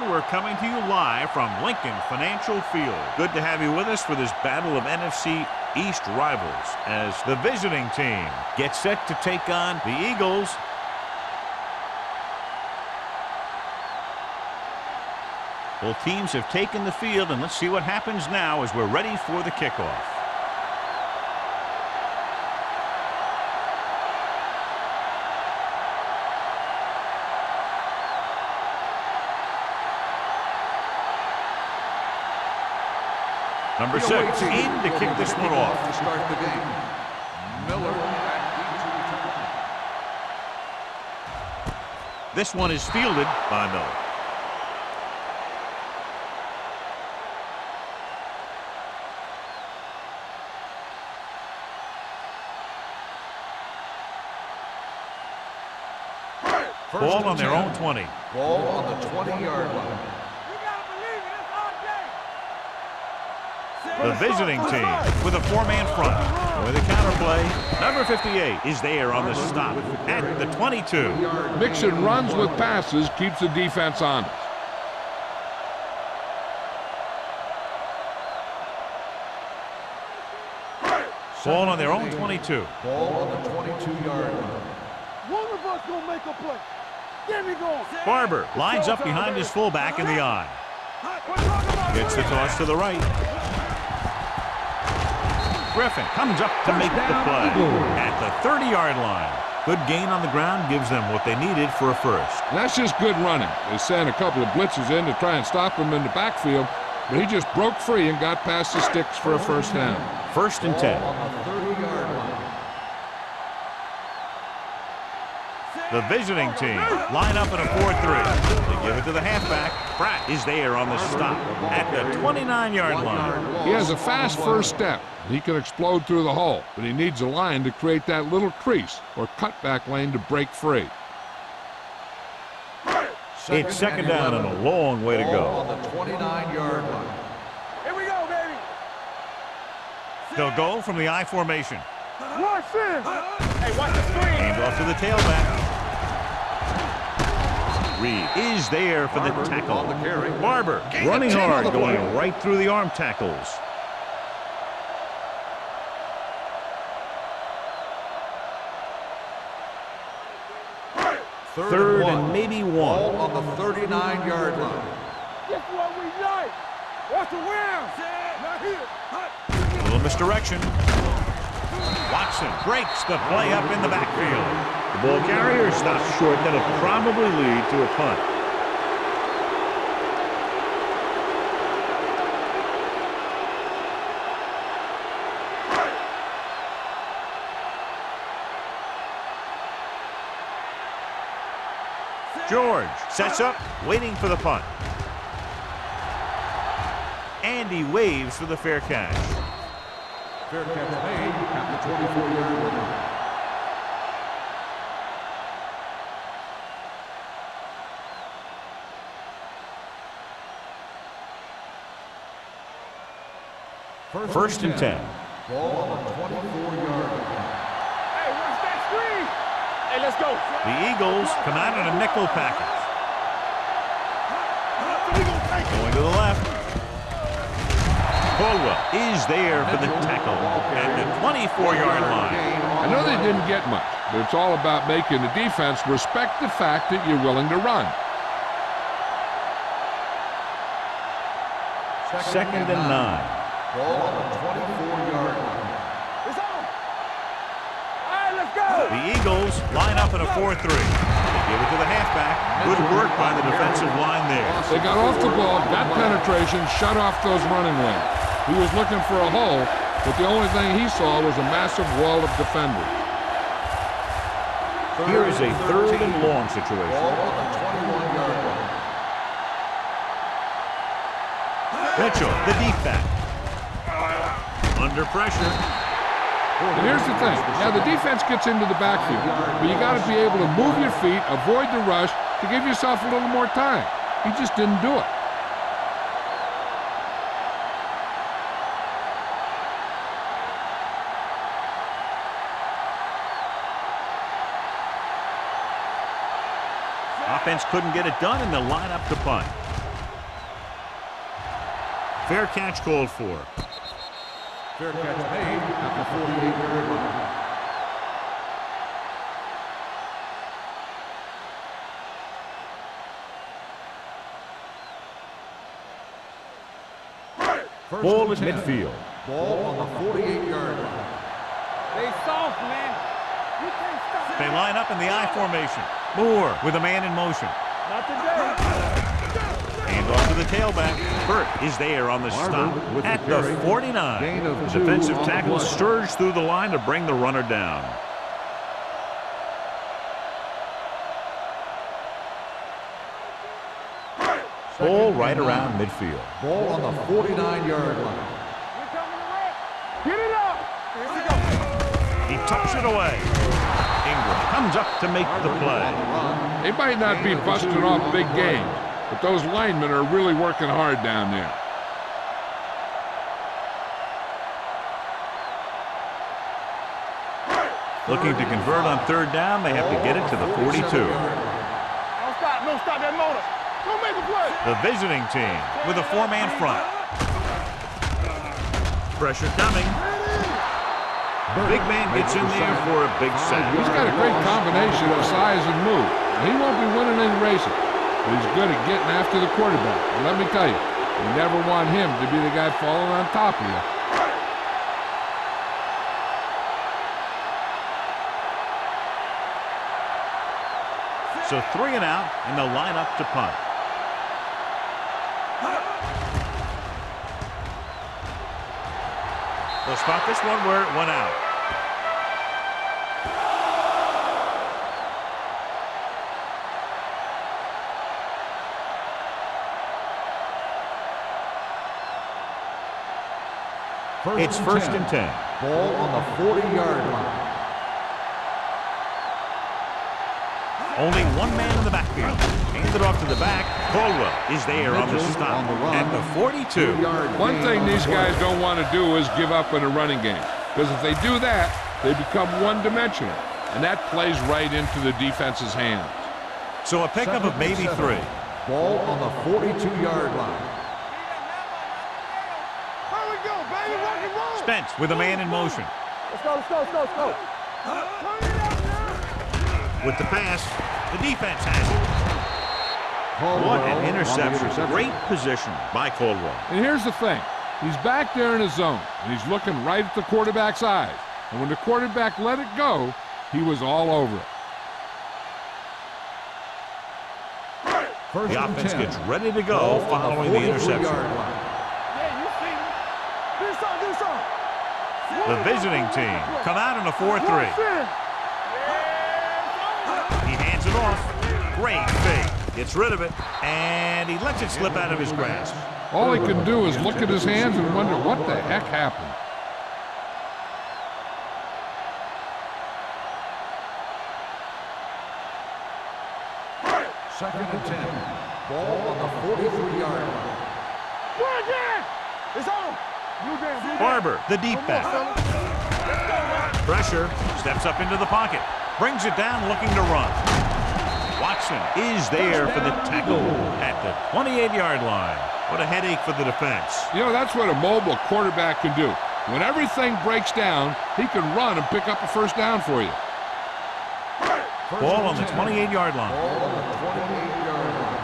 we're coming to you live from Lincoln Financial Field. Good to have you with us for this battle of NFC East rivals as the visiting team gets set to take on the Eagles. Both teams have taken the field, and let's see what happens now as we're ready for the kickoff. Number 6 in to kick this one off. To start the game, Miller. This one is fielded by Miller. Ball on their own 20. Ball on the 20-yard line. The visiting team with a 4-man front. With a counterplay, number 58 is there on the stop at the 22. Mixing runs with passes keeps the defense honest. Ball on their own 22. Ball on the 22-yard line. One of us gonna make a play. There we go. Barber lines up behind his fullback in the I. Gets the toss to the right. Griffin comes up to make the play at the 30-yard line. Good gain on the ground gives them what they needed for a first. And that's just good running. They sent a couple of blitzes in to try and stop him in the backfield, but he just broke free and got past the sticks for a first down. First and 10. On the 30-yard line. The visiting team line up in a 4-3. They give it to the halfback. Pratt is there on the stop at the 29-yard line. He has a fast first step. He can explode through the hole, but he needs a line to create that little crease or cutback lane to break free. It's second down and a long way to go. On the 29-yard line. Here we go, baby. They'll go from the I formation. Watch this. Hey, watch the screen. Aimed off to the tailback. Reed is there for the tackle. Barber running hard, going right through the arm tackles. Third and maybe one. Ball on the 39-yard line. This is what we like. Watch the round. Not here. A little misdirection. Watson breaks the play up in the backfield. The ball carrier stops short. That'll probably lead to a punt. George sets up, waiting for the punt. And he waves for the fair catch. Fair catch made at the 24-yard line. First and 10. Ball on the 24-yard line. Hey, watch that screen. Hey, let's go. The Eagles come out in a nickel package. Going to the left. Caldwell is there for the tackle at the 24-yard line. I know they didn't get much, but it's all about making the defense respect the fact that you're willing to run. Second and 9. Ball on the 24-yard line. It's on. All right, let's go. The Eagles line up in a 4-3. They give it to the halfback. Good work by the defensive line there. They got off the ball, got penetration, shut off those running lanes. He was looking for a hole, but the only thing he saw was a massive wall of defenders. Here is a third and long situation. Ball on the 21-yard line. Mitchell, the deep back. Under pressure. And here's the thing. Now, the defense gets into the backfield, but you got to be able to move your feet, avoid the rush, to give yourself a little more time. He just didn't do it. Offense couldn't get it done, and they'll line up to punt. Fair catch called for. Fair catch made at the 48-yard line. Ball at midfield. Ball on the 48-yard line. They soft, man. You can't stop. They line up in the I formation. Moore with a man in motion. Not today. And off to the tailback. Burt is there on the stop with the at the carry. 49. Gain of The 2 defensive on the tackle play. surged through the line to bring the runner down. Ball right around midfield. Ball on the 49-yard line. Get it up. Here we go. He tucks it away. Ingram comes up to make the play. They might not be busting off big games, but those linemen are really working hard down there. Looking to convert on third down, they have to get it to the 42. Don't stop. Don't stop that motor. Don't make a play. The visiting team with a four-man front. Pressure coming. Big man gets in there for a big sack. He's got a great combination of size and move. He won't be winning any races, but he's good at getting after the quarterback. And let me tell you, you never want him to be the guy falling on top of you. So 3 and out, and they'll line up to punt. They'll spot this one where it went out. It's first and 10. Ball on the 40-yard line. Only one man in the backfield. Handed off to the back. Caldwell is there on the stop at the 42. One thing these guys don't want to do is give up in a running game, because if they do that, they become one-dimensional, and that plays right into the defense's hands. So a pickup of maybe 3. Ball on the 42-yard line. Here we go, baby. Rock and roll. Spence with a man in motion. Let's go. Let's go. Let's go. Let's go. Turn it up now. With the pass, the defense has it. What an interception. Great position by Caldwell. And here's the thing. He's back there in his zone, and he's looking right at the quarterback's eyes. And when the quarterback let it go, he was all over it. The offense gets ready to go following the interception. Yeah, you see me. Do something. Do something. The visiting team come out in a 4-3. He hands it off. Great fake. Gets rid of it, and he lets it slip out of his grasp. All he can do is look at his hands and wonder what the heck happened. Second and 10. Ball on the 43-yard line. Go again. It's on. You damn. Barber, the deep back. Pressure, steps up into the pocket. Brings it down, looking to run. Watson is there for the tackle at the 28-yard line. What a headache for the defense. You know, that's what a mobile quarterback can do. When everything breaks down, he can run and pick up a first down for you. Ball on the 28-yard line. Ball on the 28-yard line.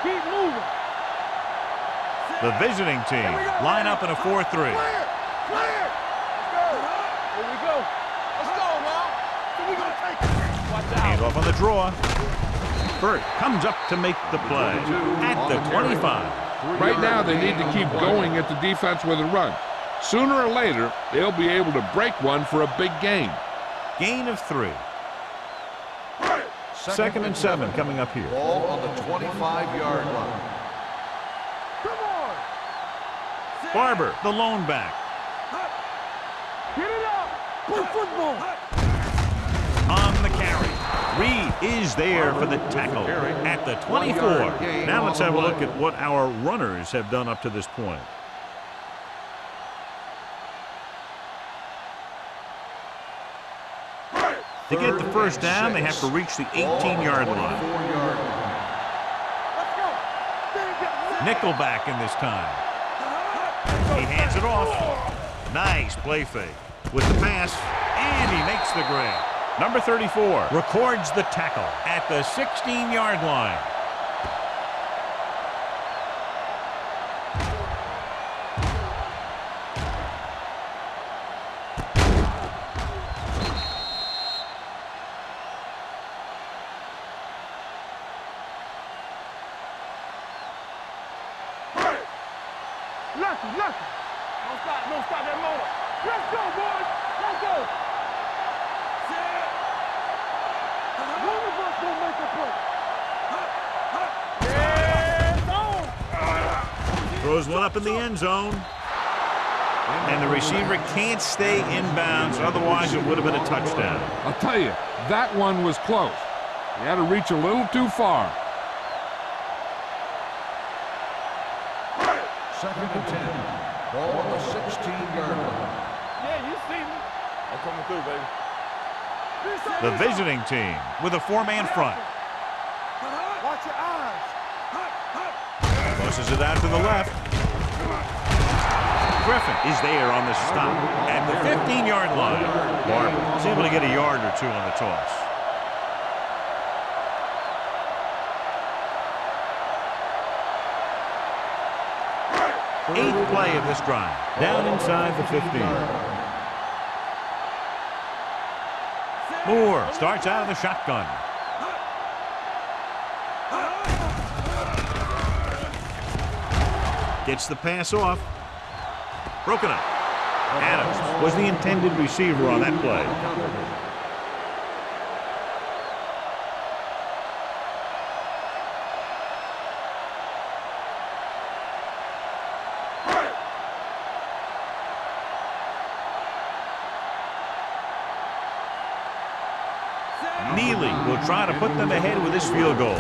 Keep moving. The visiting team line up in a 4-3. Clear. Clear. Let's go. Here we go. Let's go, man. So we gonna take it. Watch out. Hand off on the draw. Burt comes up to make the play at the 25. Right now, they need to keep going at the defense with a run. Sooner or later, they'll be able to break one for a big gain. Gain of 3. Second and 7 coming up here. Ball on the 25-yard line. Come on. Barber, the lone back. Get it up. Play football. On the carry. Reed is there for the tackle at the 24. Now let's have a look at what our runners have done up to this point. To get the first down, they have to reach the 18-yard line. Let's go. Nickelback in this time. He hands it off. Nice play fake. With the pass, and he makes the grab. Number 34 records the tackle at the 16-yard line. Lucky. Don't stop that motor. Let's go, boys. Let's go. One of us gonna make a play. Throws one up in the end zone. And the receiver can't stay inbounds, otherwise it would have been a touchdown. I'll tell you, that one was close. He had to reach a little too far. 2nd and 10. Ball on the 16-yard line. Yeah, you see me. I'm coming through, baby. The visiting team with a 4-man front. Watch your eyes. Pushes it out to the left. Griffin is there on the stop at the 15-yard line. Barber is able to get a yard or two on the toss. 8th play of this drive. Down inside the 15. Moore starts out of the shotgun. Gets the pass off. Broken up. Adams was the intended receiver on that play. Neely will try to put them ahead with this field goal.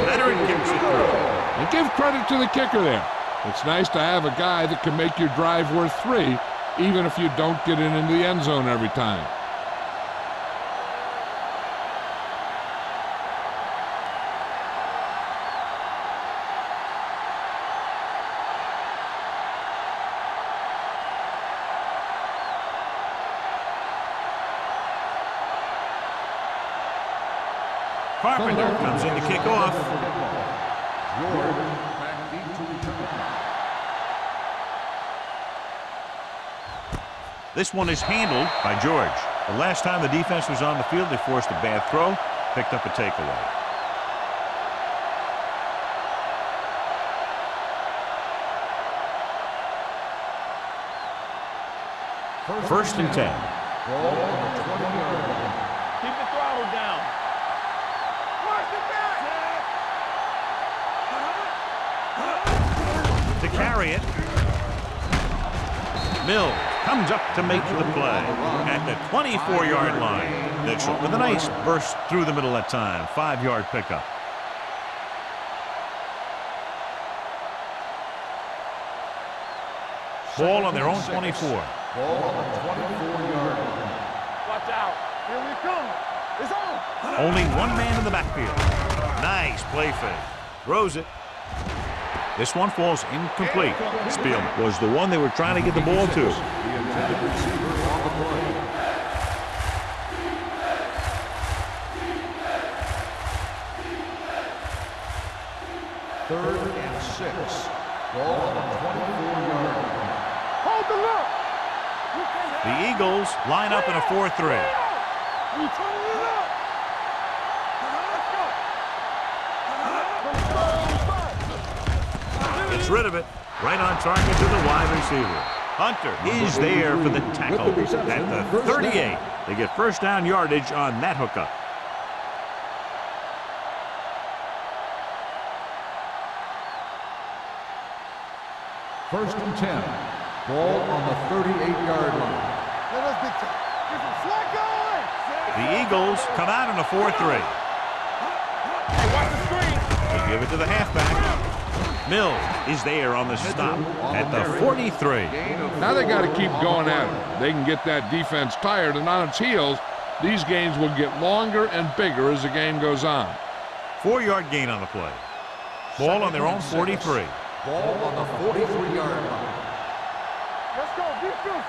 Veteran kicks it through. And give credit to the kicker there. It's nice to have a guy that can make your drive worth 3, even if you don't get it into the end zone every time. Carpenter comes in to kick off. This one is handled by George. The last time the defense was on the field, they forced a bad throw, picked up a takeaway. First and 10. Keep the throttle down. To carry it. Mills comes up to make the play at the 24-yard line. Mitchell with a nice burst through the middle that time. 5-yard pickup. Ball on their own 24. Ball on the 24-yard line. Watch out. Here we come. It's on. Only one man in the backfield. Nice play fake. Throws it. This one falls incomplete. Spielman was the one they were trying to get the ball to. The intended receiver on the play. Third and 6. Ball on the 24-yard line. Hold the look. The Eagles line up in a 4-3. We turn it up. Gets rid of it. Right on target to the wide receiver. Hunter is there for the tackle at the 38. They get first down yardage on that hookup. First and 10. Ball on the 38-yard line. The Eagles come out in a 4-3. Hey, watch the screen. They give it to the halfback. Mills is there on the stop at the 43. Now they got to keep going at it. They can get that defense tired and on its heels. These games will get longer and bigger as the game goes on. 4-yard gain on the play. Ball on their own 43. Ball on the 43-yard line. Let's go. Defense.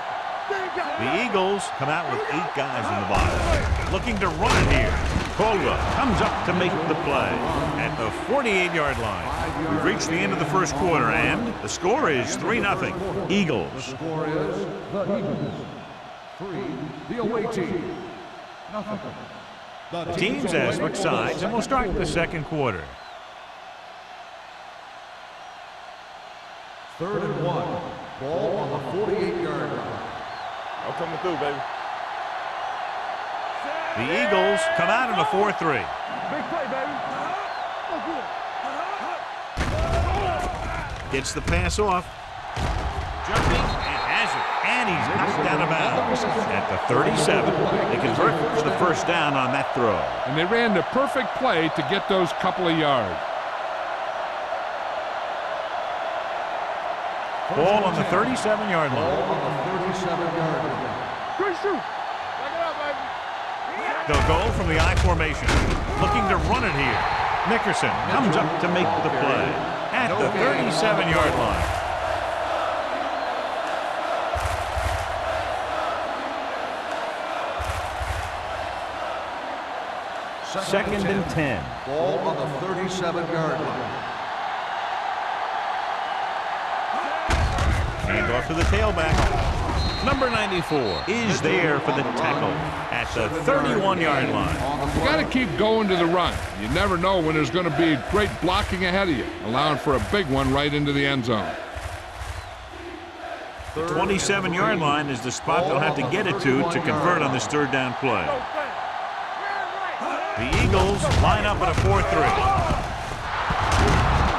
The Eagles come out with 8 guys in the box. Looking to run it here. Caldwell comes up to make the play at the 48-yard line. We've reached the end of the first quarter, and the score is 3-0. Eagles. The score is the Eagles 3, the away team nothing. The teams have switched sides, and we'll start the second quarter. 3rd and 1. Ball on the 48-yard line. I'm coming through, baby. The Eagles come out in a 4-3. Big play, baby. Gets the pass off. Jumping and has it. And he's knocked out of bounds at the 37. They convert for the first down on that throw. And they ran the perfect play to get those couple of yards. Ball on the 37-yard Ball line. on the 37-yard line. Good shoot. Back it up, baby. They'll go from the I formation. Looking to run it here. Nickerson comes up to make the play at the 37-yard line. Second and 10. Ball on the 37-yard line. Hand off to the tailback. Number 94 is there for the tackle at the 31-yard line. You got to keep going to the run. You never know when there's going to be great blocking ahead of you, allowing for a big one right into the end zone. The 27-yard line is the spot they'll have to get it to convert on this third down play. The Eagles line up at a 4-3.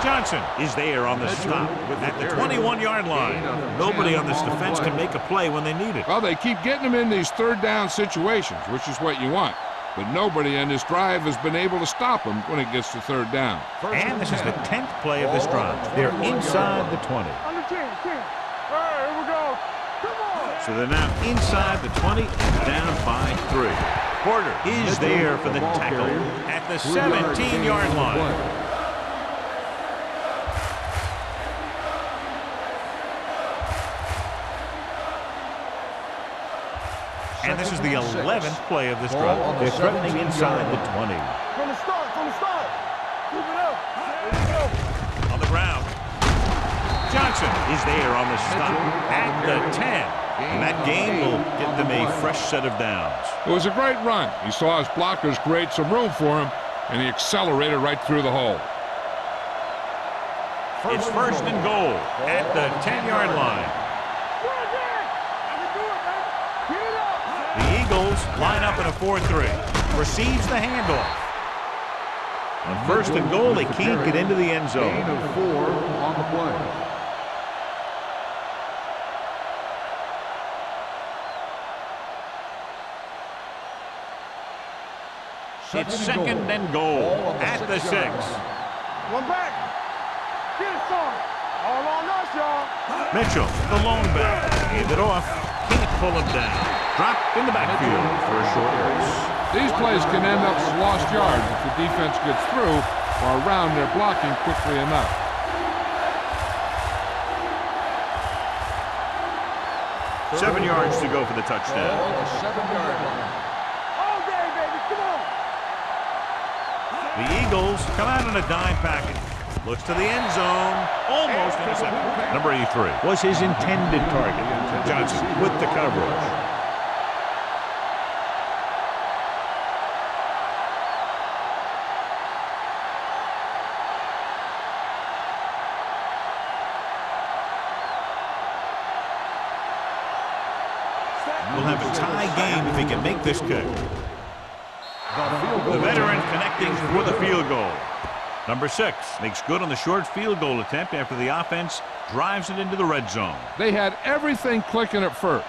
Johnson is there on the stop at the 21-yard line. Nobody on this defense can make a play when they need it. Well, they keep getting them in these third down situations, which is what you want. But nobody on this drive has been able to stop them when it gets to third down. And this is the 10th play of this drive. They're inside the 20. Under 10. All right, here we go. Come on. So they're now inside the 20 and down by 3. Porter is there for the tackle at the 17-yard line. And this is the 11th play of this drive. They're threatening inside the 20. From the start. Keep it up. Here we go. On the ground. Johnson is there on the stop at the 10. And that gain will get them a fresh set of downs. It was a great run. He saw his blockers create some room for him, and he accelerated right through the hole. It's first and goal at the 10-yard line. The Eagles line up in a 4-3. Receives the handoff. On first and goal, they can't get into the end zone. Gain of 4 on the play. It's second and goal at the 6. One back. Get it, son. All on us, y'all. Mitchell, the lone back. Hand it off. Can't pull him down. Dropped in the backfield for a short race. These plays can end up as lost yards if the defense gets through or around their blocking quickly enough. Seven yards to go for the touchdown. Ball on the 7-yard line. All day, baby. Come on. The Eagles come out in a dime package. Looks to the end zone. Almost intercepted. Number 83 was his intended target. Johnson with the coverage. We'll have a tie game if he can make this kick. The veteran connecting for the field goal. Number 6 makes good on the short field goal attempt after the offense drives it into the red zone. They had everything clicking at first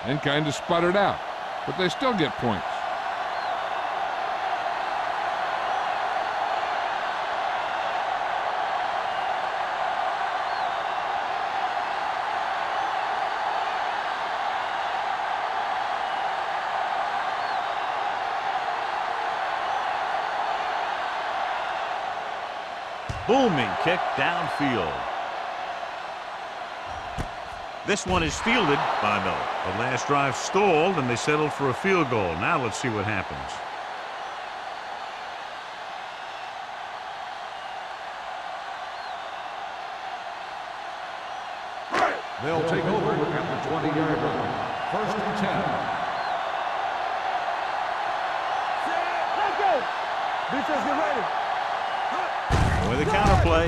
and kind of sputtered out, but they still get points. Booming kick downfield. This one is fielded by Miller. The last drive stalled, and they settled for a field goal. Now let's see what happens. They'll take over at the 20-yard line. 1st and 10. Let's go. Defense, get ready. With a counter play.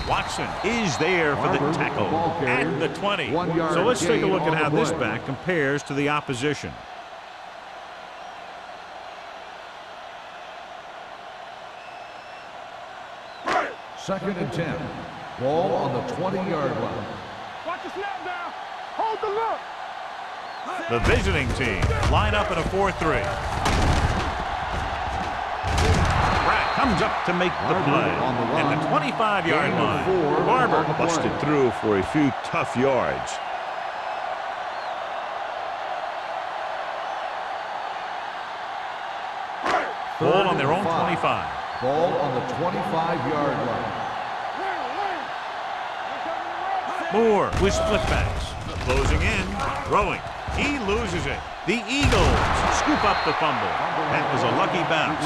Watson is there for the tackle at the 20. So let's take a look at how this back compares to the opposition. Second and 10. Ball on the 20-yard line. Watch the snap down. Hold the look. The visiting team line up in a 4-3. Pratt comes up to make the play at the 25-yard line. Barber busted through for a few tough yards. Ball on their own 25. Ball on the 25-yard line. Moore with split backs. Closing in, throwing. He loses it. The Eagles scoop up the fumble. That was a lucky bounce.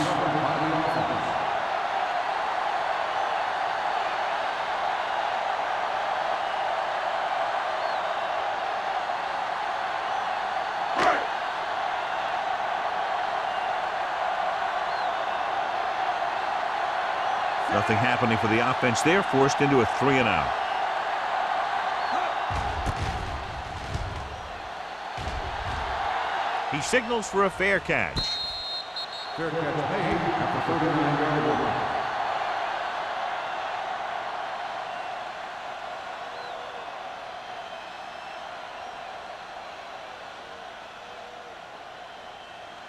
Nothing happening for the offense there, forced into a 3-and-out. He signals for a fair catch. Fair catch made at the 39-yard line.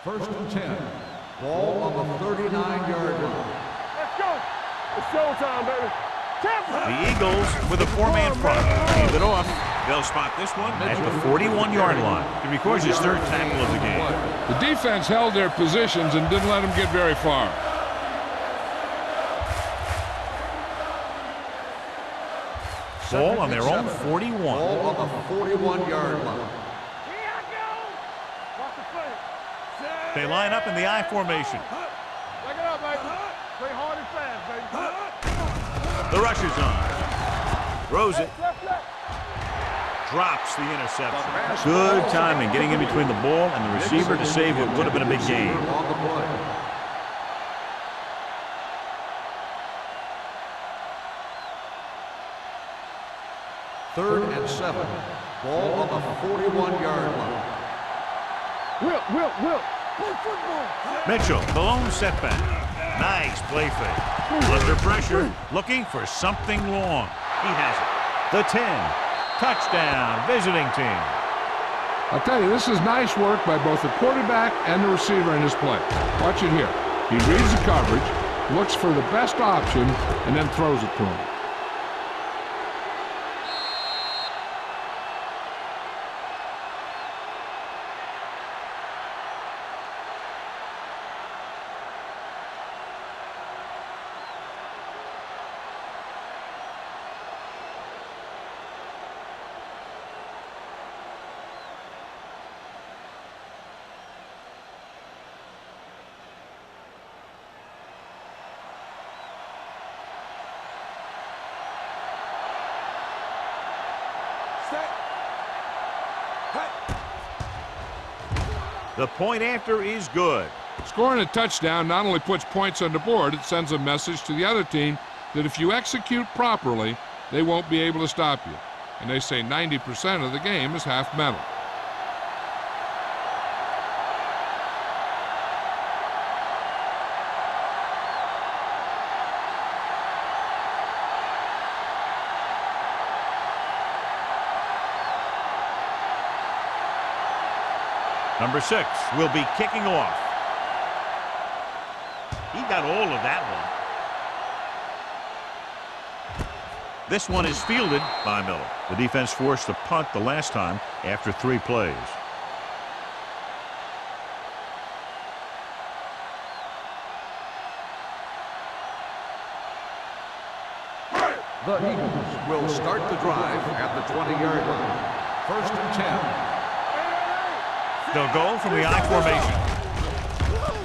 First and 10. Ball on the 39-yard line. Let's go. It's showtime, baby. The Eagles with a 4-man front. Hand it off. They'll spot this one at the 41-yard line. He records his 3rd tackle of the game. The defense held their positions and didn't let them get very far. Ball on their own 41. Ball on the 41-yard line. Here I go. Watch the play. They line up in the I formation. Back it up, baby. Play hard and fast, baby. The rush is on. Throws it. Left, left. Drops the interception. Good timing, getting in between the ball and the receiver to save what would have been a big gain. On the play. Third and 7. Ball on the 41-yard line. Will. Play football. Mitchell, the lone setback. Nice play fake. Under pressure, looking for something long. He has it. The 10. Touchdown, visiting team. I'll tell you, this is nice work by both the quarterback and the receiver in his play. Watch it here. He reads the coverage, looks for the best option, and then throws it to him. The point after is good. Scoring a touchdown not only puts points on the board, it sends a message to the other team that if you execute properly, they won't be able to stop you. And they say 90% of the game is half mental. Number 6 will be kicking off. He got all of that one. This one is fielded by Miller. The defense forced a punt the last time after 3 plays. The Eagles will start the drive at the 20-yard line. First and 10. They'll go from the I formation.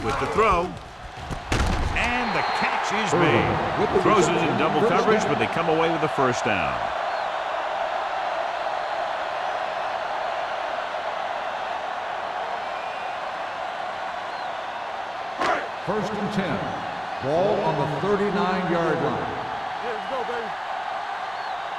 With the throw. And the catch is made. Throws it in double coverage, but they come away with the first down. First and 10. Ball on the 39-yard line. Let's go, baby.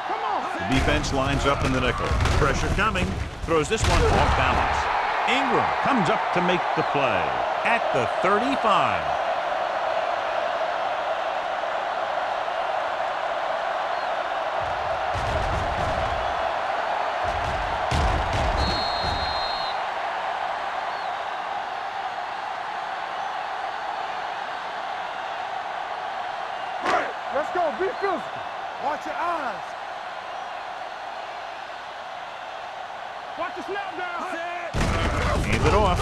Come on. The defense lines up in the nickel. Pressure coming. Throws this one off balance. Ingram comes up to make the play at the 35. Let's go. Be physical. Watch your eyes. Watch the snap down. Hand it off.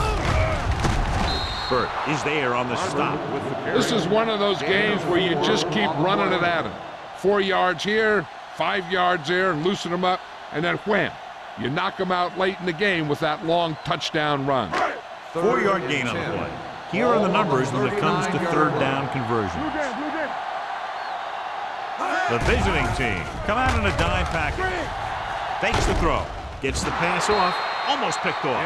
Burt is there on the stop. This is one of those games where you just keep running it at him. 4 yards here, 5 yards there, and loosen them up, and then wham. You knock them out late in the game with that long touchdown run. 4-yard gain on the play. Here are the numbers when it comes to third down conversions. Blue game, blue game. The visiting team come out in a dime package. Fakes the throw. Gets the pass off. Almost picked off.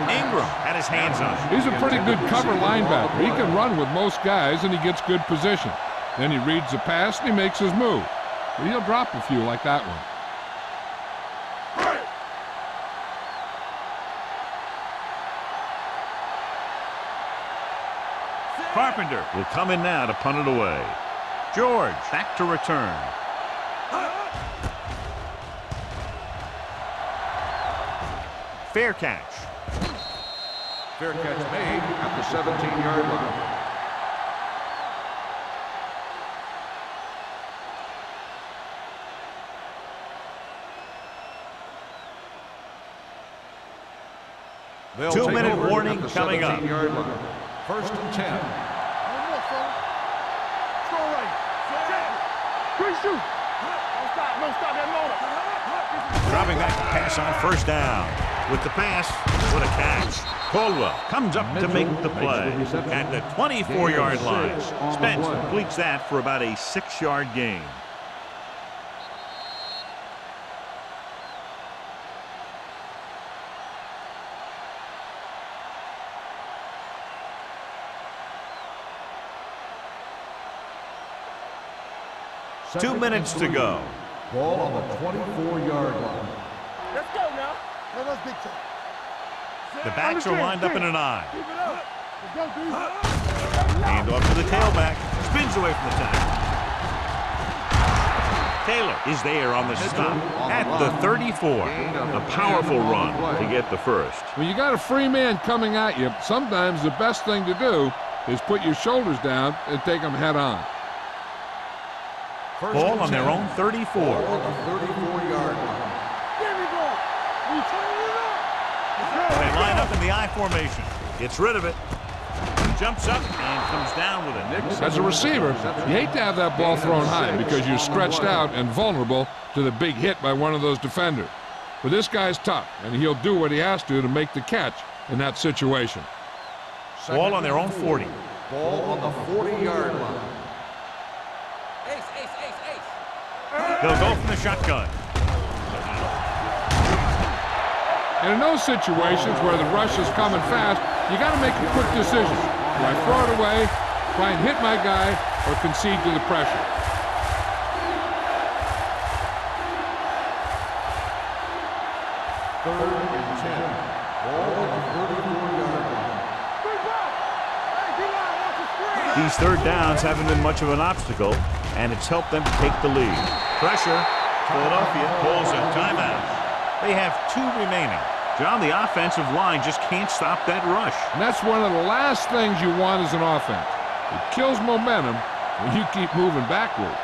Ingram had his hands on it. He's a pretty good cover linebacker. He can run with most guys, and he gets good position. Then he reads the pass, and he makes his move. But he'll drop a few like that one. Carpenter will come in now to punt it away. George back to return. Fair catch. Fair catch made at the 17-yard line. They'll 2-minute take over warning at the coming up. 17-yard line. First and 10. One more, fella. Strong right. Check. Quick shoot. Don't stop. Don't stop that motor. Dropping back to pass on first down. With the pass, what a catch. Caldwell comes up to make the play at the 24-yard line. Spence completes that for about a 6-yard gain. Second 2 minutes to and go. Ball on the 24-yard line. Let's go now. Let's big time. The backs are lined up in an I. Keep it up. Let's go, dude. Hand off to the tailback. Spins away from the tackle. Taylor is there on the stop at the 34. A powerful run to get the first. When you got a free man coming at you, sometimes the best thing to do is put your shoulders down and take them head on. First Ball and on their 10. own 34. Ball on the 34-yard line. There we go. We turn it up. They line up in the I formation. Gets rid of it. Jumps up and comes down with it. As a receiver, you hate to have that ball thrown high because you're stretched out and vulnerable to the big hit by one of those defenders. But this guy's tough, and he'll do what he has to make the catch in that situation. Ball on their own 40. Ball on the 40-yard line. They'll go from the shotgun. And in those situations where the rush is coming fast, you got to make a quick decision. Do I throw it away, try and hit my guy, or concede to the pressure? Third and 10. Ball on the 34-yard line. Good ball. Hey, D-line, watch the screen. These third downs haven't been much of an obstacle, and it's helped them to take the lead. Pressure. Philadelphia pulls a timeout. They have 2 remaining. John, the offensive line just can't stop that rush. And that's one of the last things you want as an offense. It kills momentum when you keep moving backward.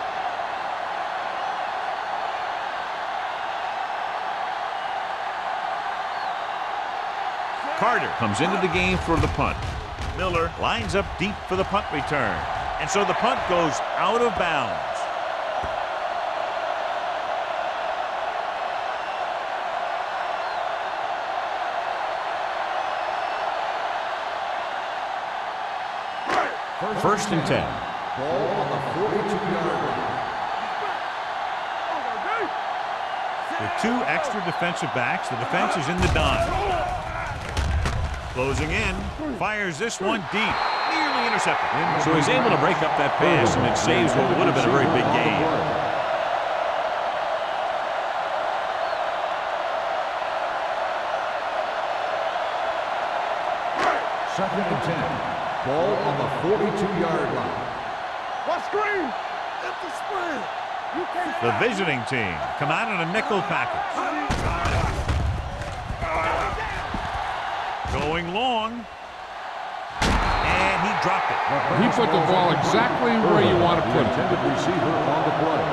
Carter comes into the game for the punt. Miller lines up deep for the punt return. And so the punt goes out of bounds. First and 10. Ball on the 42-yard line. With 2 extra defensive backs, the defense is in the dime. Closing in, fires this one deep, nearly intercepted. So he's able to break up that pass, and it saves what would have been a very big gain. Second and 10. Ball on the 42-yard line. What screen? Empty spread. You can't. The visiting team come out in a nickel package. Going long. And he dropped it. He put the ball exactly where you want to put it. Intended receiver on the play.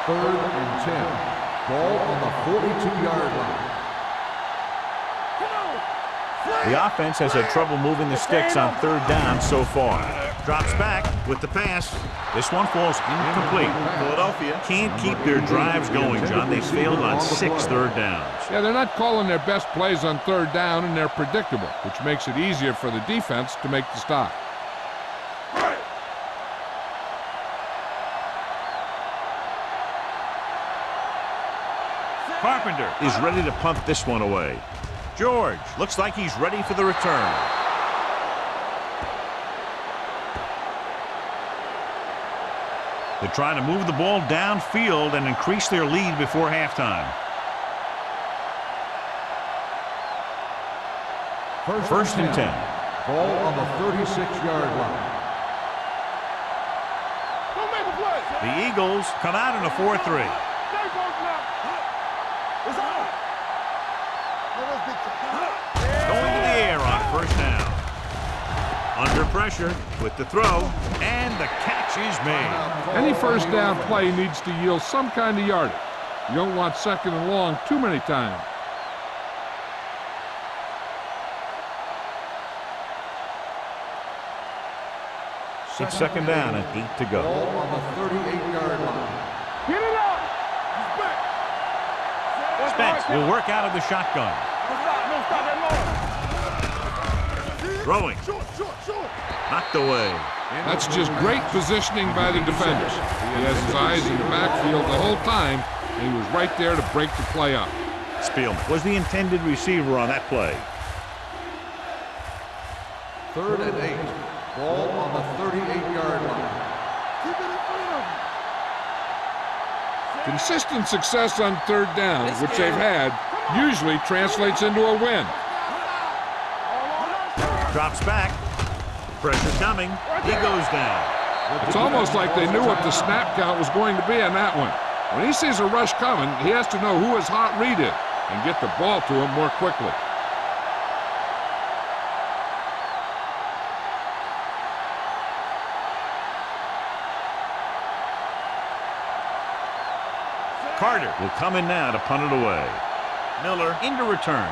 Third and 10. Ball on the 42-yard line. The offense has had trouble moving the sticks on third down so far. Drops back with the pass. This one falls incomplete. Philadelphia can't keep their drives going, John. They failed on 6 third downs. Yeah, they're not calling their best plays on third down, and they're predictable, which makes it easier for the defense to make the stop. Carpenter is ready to punt this one away. George looks like he's ready for the return. They're trying to move the ball downfield and increase their lead before halftime. First and 10. Ball on the 36-yard line. Don't make a play. The Eagles come out in a 4-3. Stay close now. It's on. Going to the air on first down. Under pressure with the throw, and the catch is made. Any first down play needs to yield some kind of yardage. You don't want second and long too many times. It's second down and 8 to go. Ball on the 38-yard line. Get it up. He's back. Spence will work out of the shotgun. No stop that long. Throwing. Short. Knocked away. That's just great positioning by the defenders. He has his eyes in the backfield the whole time, and he was right there to break the play up. Spielman was the intended receiver on that play. Third and 8. Ball on the 38-yard line. Keep it in front of him. Consistent success on third down, which they've had, usually translates into a win. Drops back. Pressure coming. He goes down. It's almost like they knew what the snap count was going to be on that one. When he sees a rush coming, he has to know who his hot read is and get the ball to him more quickly. Carter will come in now to punt it away. Miller into return.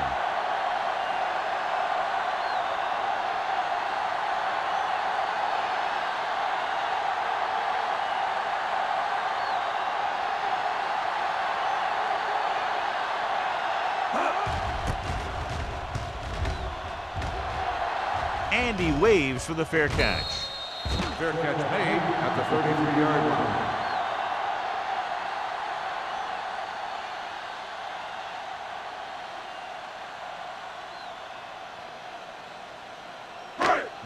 And he waves for the fair catch. Fair catch made at the 33-yard line.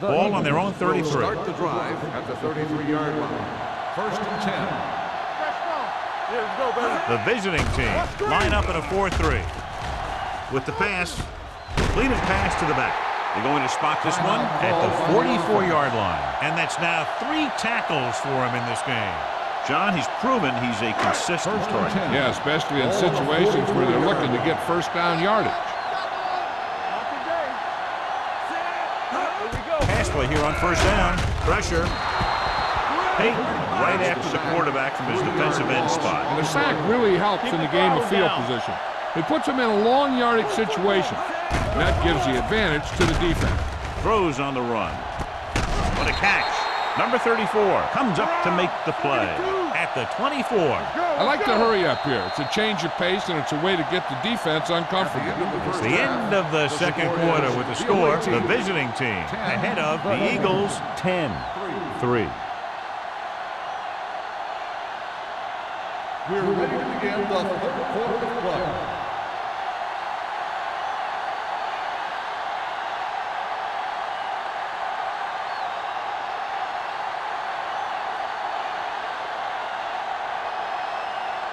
Ball on their own 33. Start the drive at the 33-yard line. First and 10. Yeah, let's go, baby. The visiting team line up in a 4-3. With the pass, completed pass to the back. They're going to spot this one at the 44-yard line. And that's now 3 tackles for him in this game. John, he's proven he's a consistent target. Yeah, especially in situations where they're looking to get first down yardage. Pass play here on first down. Pressure. Peyton right after the quarterback from his defensive end spot. And the sack really helps in the game of field position. It puts them in a long yardage situation. And that gives the advantage to the defense. Throws on the run. What a catch. Number 34 comes up to make the play at the 24. I like to hurry up here. It's a change of pace, and it's a way to get the defense uncomfortable. It's the end of the second quarter with the score, the visiting team ahead of the Eagles 10-3. We're ready to begin the third quarter of play.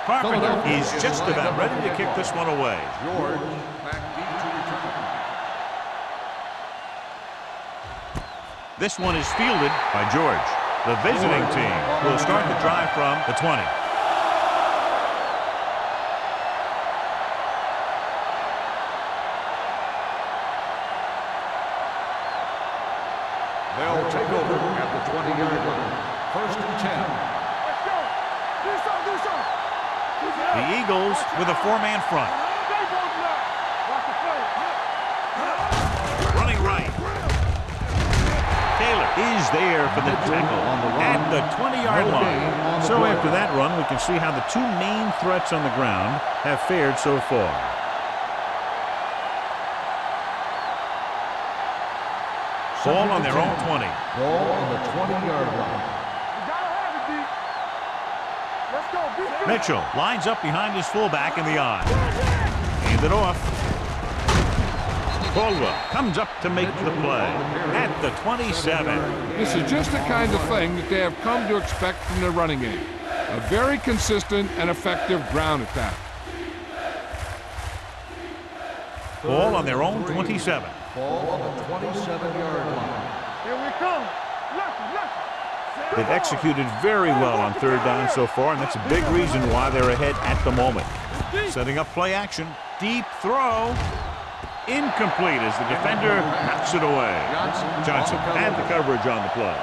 Carpenter is just about ready to kick this one away. George back deep to return. This one is fielded by George. The visiting team will start the drive from the 20. They'll take over at the 20-yard line. First and 10. Let's go. Do something, do something. The Eagles with a four-man front. Watch the play. Running right. Taylor is there for the tackle at the 20-yard line. So after that run, we can see how the two main threats on the ground have fared so far. Ball on their own 20. Ball on the 20-yard line. You gotta have it, D. Let's go. Be Mitchell lines up behind his fullback in the I. Hand it off. Caldwell comes up to make the play at the 27. This is just the kind of thing that they have come to expect from their running game. A very consistent and effective ground attack. Ball on their own 27. Ball on the 27-yard line. Here we come. Left. They've executed very well on third down so far, and that's a big reason why they're ahead at the moment. Setting up play action. Deep throw. Incomplete as the defender knocks it away. Johnson had the coverage on the play.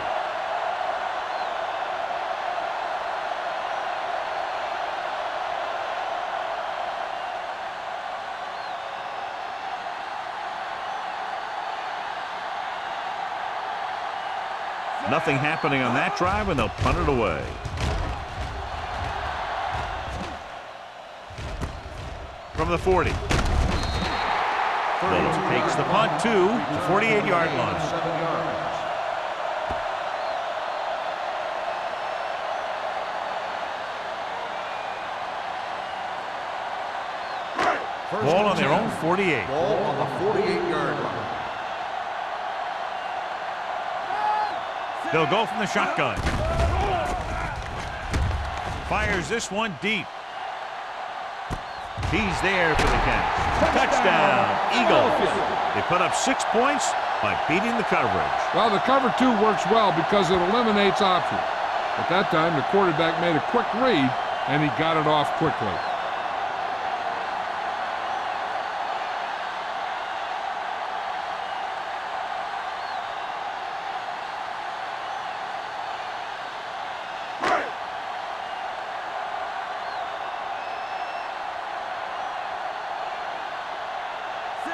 Nothing happening on that drive, and they'll punt it away. From the 40. Phillips takes the punt to the 48-yard line. 7 yards. Ball on their own 48. Ball on the 48-yard line. They'll go from the shotgun. Fires this one deep. He's there for the catch. Touchdown, Eagles. They put up 6 points by beating the coverage. Well, the cover two works well because it eliminates options. At that time, the quarterback made a quick read, and he got it off quickly.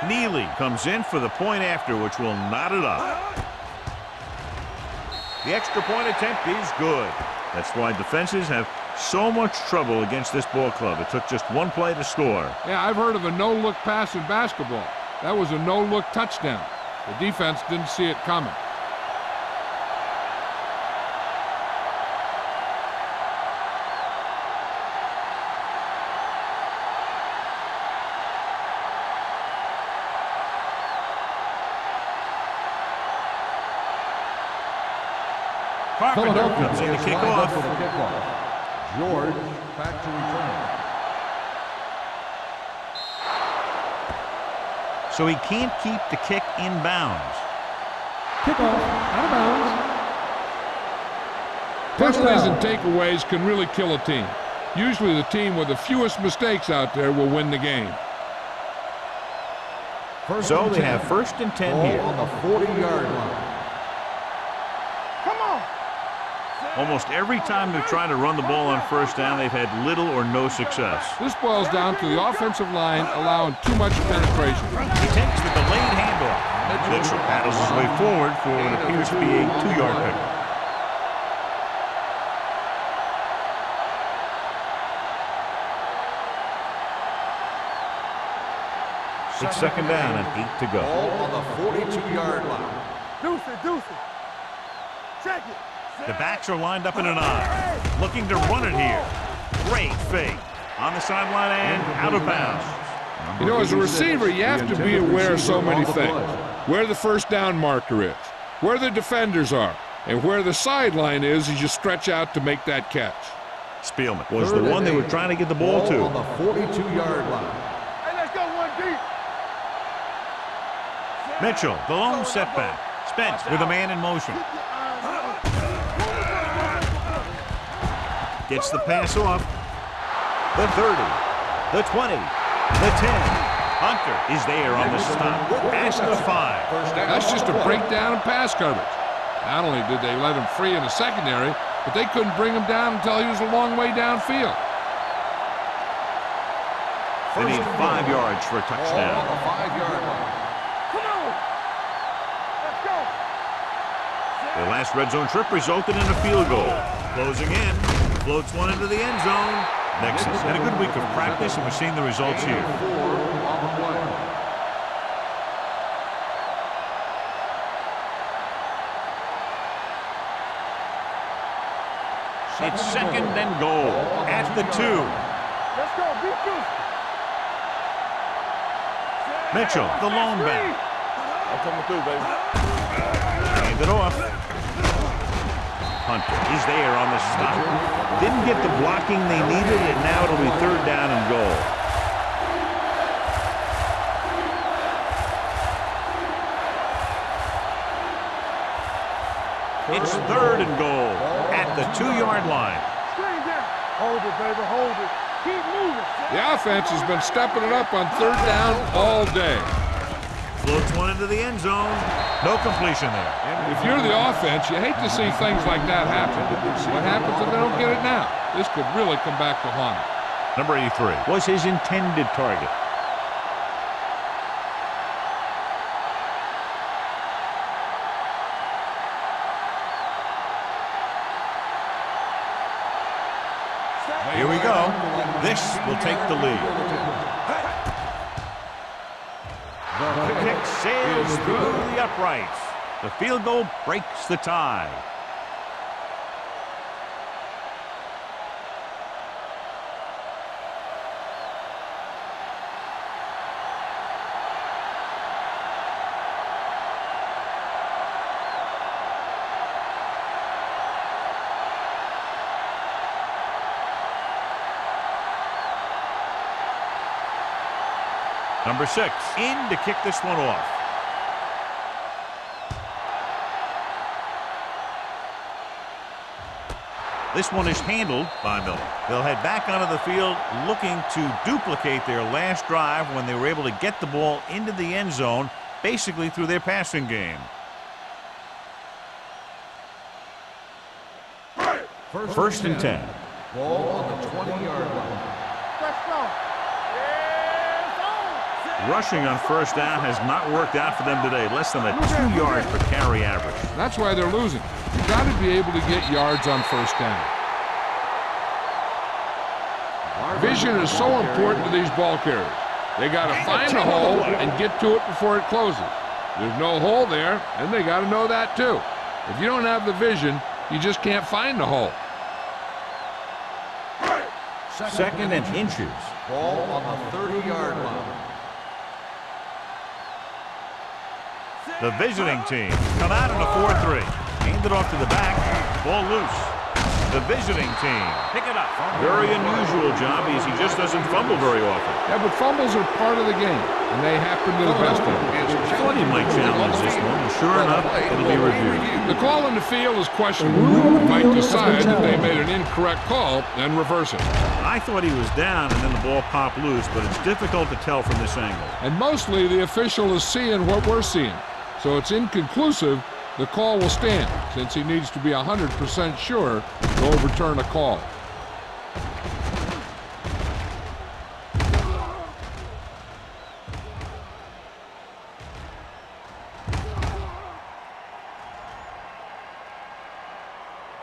Neely comes in for the point after, which will knot it up. The extra point attempt is good. That's why defenses have so much trouble against this ball club. It took just one play to score. Yeah, I've heard of a no-look pass in basketball. That was a no-look touchdown. The defense didn't see it coming. Carpenter comes in to kick off. George back to return. So he can't keep the kick in bounds. Kickoff, out of bounds. Penalties and takeaways can really kill a team. Usually the team with the fewest mistakes out there will win the game. So they have first and 10 here. On the 40-yard line. Come on. Almost every time they've tried to run the ball on first down, they've had little or no success. This boils down to the offensive line allowing too much penetration. He takes the delayed handoff. Mitchell paddles his way forward for what appears to be a 2-yard pickup. It's second down and 8 to go. Ball on the 42-yard line. Deuce it. Check it. The backs are lined up in an I, looking to run it here. Great fake. On the sideline and out of bounds. You know, as a receiver, you have to be aware of so many things. Where the first down marker is, where the defenders are, and where the sideline is as you stretch out to make that catch. Spielman was the one they were trying to get the ball to. On the 42-yard line. Hey, let's go one deep. Mitchell, the lone setback. Spence with a man in motion. Gets the pass off. The 30, the 20, the 10. Hunter is there on the stop at the 5. That's just a breakdown in pass coverage. Not only did they let him free in the secondary, but they couldn't bring him down until he was a long way downfield. They need 5 yards for a touchdown. On the 5-yard line. Come on. Let's go. Their last red zone trip resulted in a field goal. Closing in, floats one into the end zone. Nixon had a good week of practice, and we're seeing the results here. 4 on the play. It's second and goal at the 2. Let's go. Beat you. Mitchell, the lone back. I'm coming through, baby. Hand it off. Hunter is there on the stop. Didn't get the blocking they needed, and now it'll be third down and goal. It's third and goal at the 2-yard line. Screen down. Hold it, baby. Hold it. Keep moving. The offense has been stepping it up on third down all day. Floats one into the end zone. No completion there. If you're the offense, you hate to see things like that happen. What happens if they don't get it now? This could really come back to haunt them. Number 83 was his intended target. Here we go. This will take the lead. The kick sails through the uprights. The field goal breaks the tie. Number 6 in to kick this one off. This one is handled by Miller. They'll head back onto the field looking to duplicate their last drive when they were able to get the ball into the end zone, basically through their passing game. First and 10. Ball on the 20-yard line. Let's go. Rushing on first down has not worked out for them today. Less than a 2 yards per carry average. That's why they're losing. You've got to be able to get yards on first down. Vision is so important to these ball carriers. They got to find the hole and get to it before it closes. There's no hole there, and they got to know that too. If you don't have the vision, you just can't find the hole. Second and inches. Ball on the 30-yard line. The visiting team come out in a 4-3. Hand it off to the back. Ball loose. The visiting team pick it up. Very unusual job as he just doesn't fumble very often. Yeah, but fumbles are part of the game, and they happen to the best of them. Thought he might challenge this one, and sure enough, it'll be reviewed. The call in the field is questionable. You might decide that they made an incorrect call and reverse it. I thought he was down and then the ball popped loose, but it's difficult to tell from this angle. And mostly the official is seeing what we're seeing. So it's inconclusive. The call will stand since he needs to be 100% sure to overturn a call.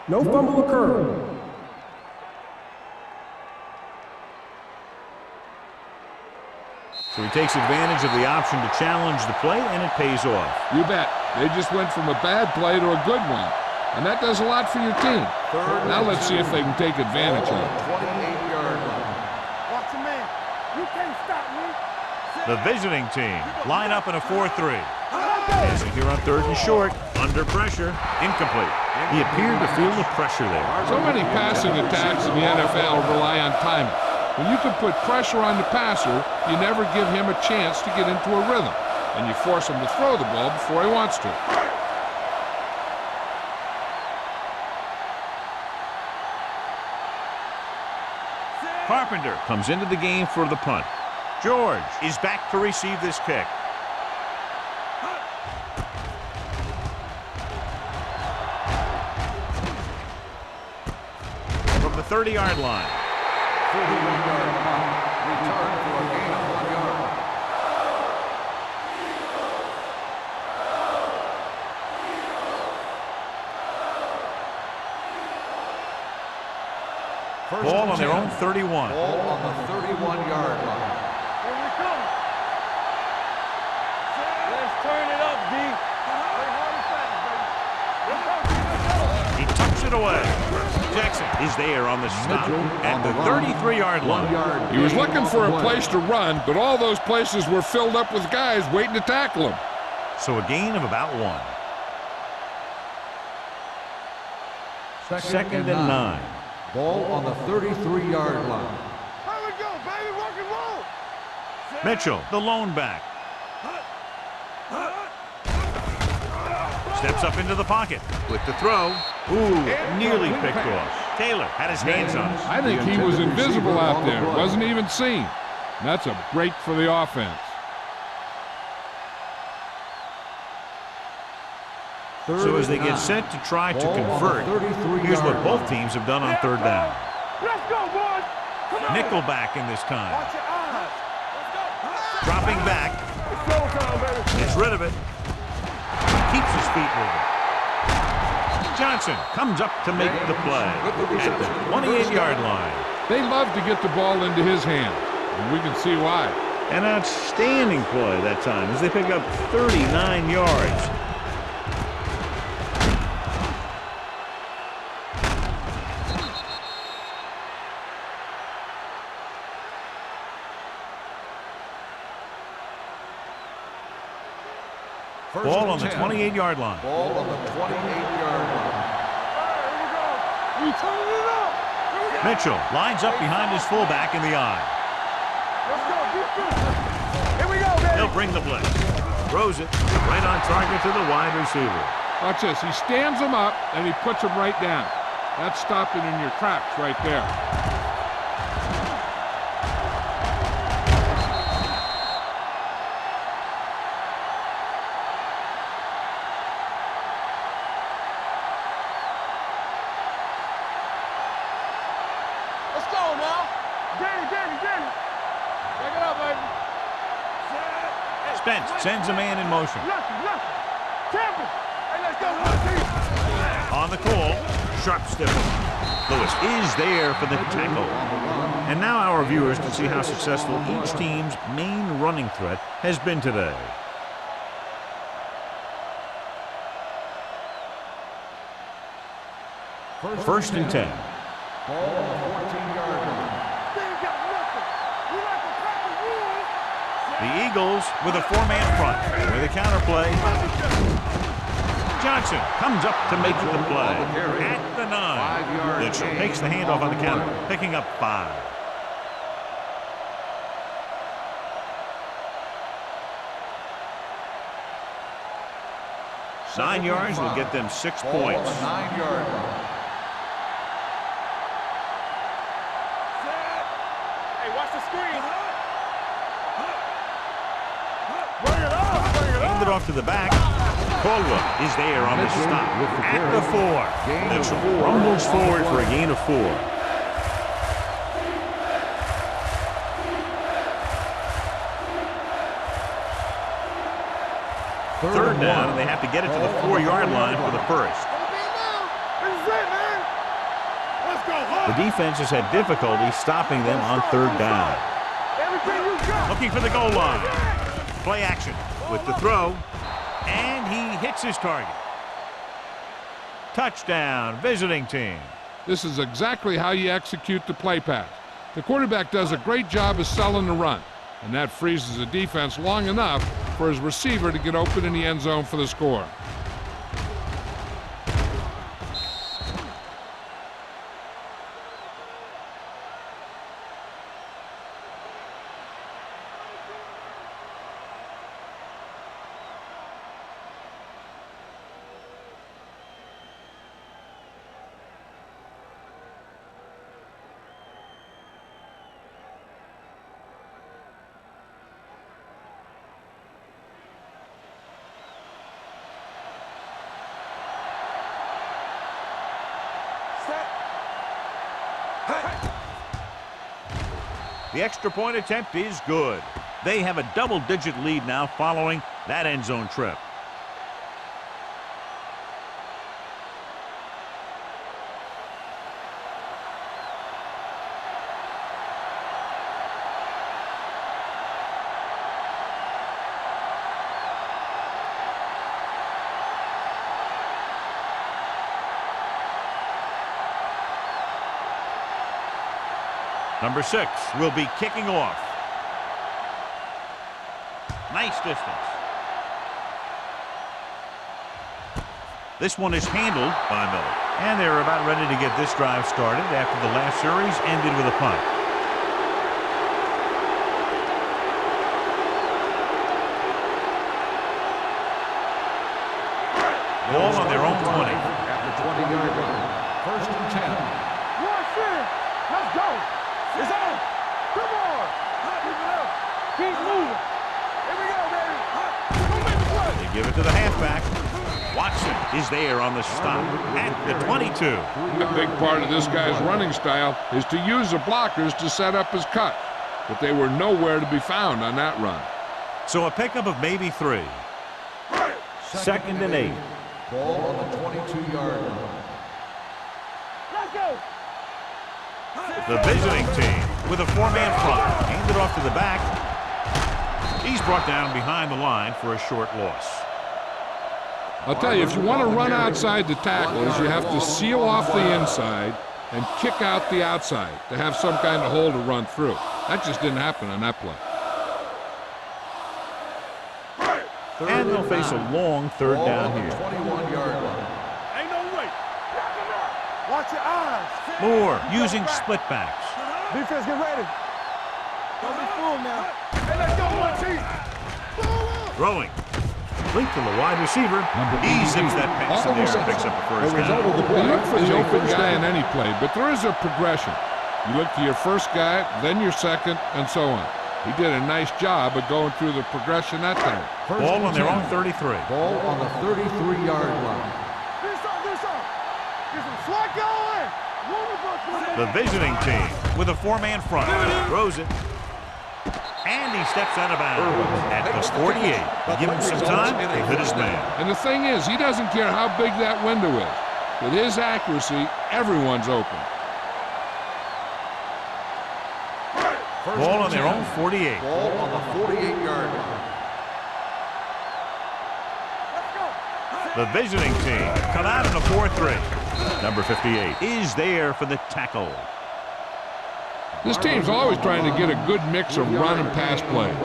No fumble occurred. So he takes advantage of the option to challenge the play, and it pays off. You bet. They just went from a bad play to a good one. And that does a lot for your team. Now let's see if they can take advantage of it. 28-yard line. Watch your man. You can't stop me. The visiting team line up in a 4-3. Passing here on 3rd and short. Under pressure. Incomplete. He appeared to feel the pressure there. So many passing attacks in the NFL rely on timing. When you can put pressure on the passer, you never give him a chance to get into a rhythm, and you force him to throw the ball before he wants to. Carpenter comes into the game for the punt. George is back to receive this kick. From the 30-yard line. 41-yard punt. Return for a gain of 1 yard. Ball on their own 31. Ball on the 31-yard line. Here we come. Let's turn it up, D. Play hard and fast, baby. Let's go, D. Let's go. He tucks it away. Jackson is there on the stop at the 33-yard line. He was looking for a place to run, but all those places were filled up with guys waiting to tackle him. So a gain of about 1. Second and 9. Ball on the 33-yard line. Here we go, baby. Rock and roll. Mitchell, the lone back. Steps up into the pocket with the throw. Ooh, nearly picked off. Taylor had his hands on it. I think he was invisible out there. Wasn't even seen. And that's a break for the offense. So as they get set to try to convert, here's what both teams have done on 3rd down. Let's go, boys. Come on. Nickel back in this time. Watch your eyes. Let's go. Dropping back. It's showtime, baby. Gets rid of it. Keeps his feet moving. Johnson comes up to make the play at the 28-yard line. They love to get the ball into his hand, and we can see why. An outstanding play that time as they pick up 39 yards. Ball on the 28-yard line. Ball on the 28-yard line. Here we go. We turn it up. Here we go. Mitchell lines up behind his fullback in the eye. Let's go. Defense. Here we go, baby. He'll bring the blitz. Throws it right on target to the wide receiver. Watch this. He stands him up, and he puts him right down. That's stopping in your tracks right there. Let's go now. Danny. Take it up, baby. Spence sends a man in motion. Lucky. Temple. Hey, let's go, Lucky. On the call, sharp stiff. Lewis is there for the tackle. And now our viewers can see how successful each team's main running threat has been today. First and 10. Ball on the 14-yard line. They ain't got nothing. We like to crack the rules. The Eagles with a 4-man front. With a counterplay. Johnson comes up to make the play. At the 9. Mitchell takes the handoff on the counter, picking up 5. Nine yards will get them 6 Ball on points. the 9-yard line. Hey, watch the screen. Bring it on. Handed off to the back. Caldwell is there on the stop at the 4. Mitchell rumbles forward for a gain of 4. Third down, and they have to get it to the 4-yard line for the first. This is it, man. Let's go. The defense has had difficulty stopping them on 3rd down. Everything you Looking for the goal line. Play action with the throw. And he hits his target. Touchdown, visiting team. This is exactly how you execute the play pass. The quarterback does a great job of selling the run, and that freezes the defense long enough for his receiver to get open in the end zone for the score. The extra point attempt is good. They have a double-digit lead now following that end zone trip. Number 6 will be kicking off. Nice distance. This one is handled by Miller. And they're about ready to get this drive started after the last series ended with a punt. Ball on their own 20. At the 20-yard line. First and 10. Watch it. Let's go. It's on. Come on. Keep it up. Keep moving. Here we go, baby. Don't make the play. They give it to the halfback. Watson is there on the stop at the 22. A big part of this guy's running style is to use the blockers to set up his cut, but they were nowhere to be found on that run. So a pickup of maybe 3. Second and 8. Ball on the 22-yard line. Let's go. The visiting team with a 4-man front. Handed off to the back. He's brought down behind the line for a short loss. I'll tell you, if you want to run outside the tackles, you have to seal off the inside and kick out the outside to have some kind of hole to run through. That just didn't happen on that play. And they'll face a long third down here. 21-yard line. Ain't no way. Watch your eyes. Moore using split backs. Defense, get ready. Don't be fooled now. Hey, let's go, one team. Throwing. Link to the wide receiver. He zips that pass in there and picks up a first down. You look for the open guy in any play, but there is a progression. You look to your first guy, then your second, and so on. He did a nice job of going through the progression that time. Ball on their own 33. Ball on the 33-yard line. Do something. Get some slack going. The visiting team with a 4-man front. Throws it. And he steps out of bounds at the 48. Give him some time to hit his man. And the thing is, he doesn't care how big that window is. With his accuracy, everyone's open. Ball on their own 48. Ball on the 48-yard line. The visiting team come out in a 4-3. Number 58 is there for the tackle. This team's always trying to get a good mix of run and pass plays.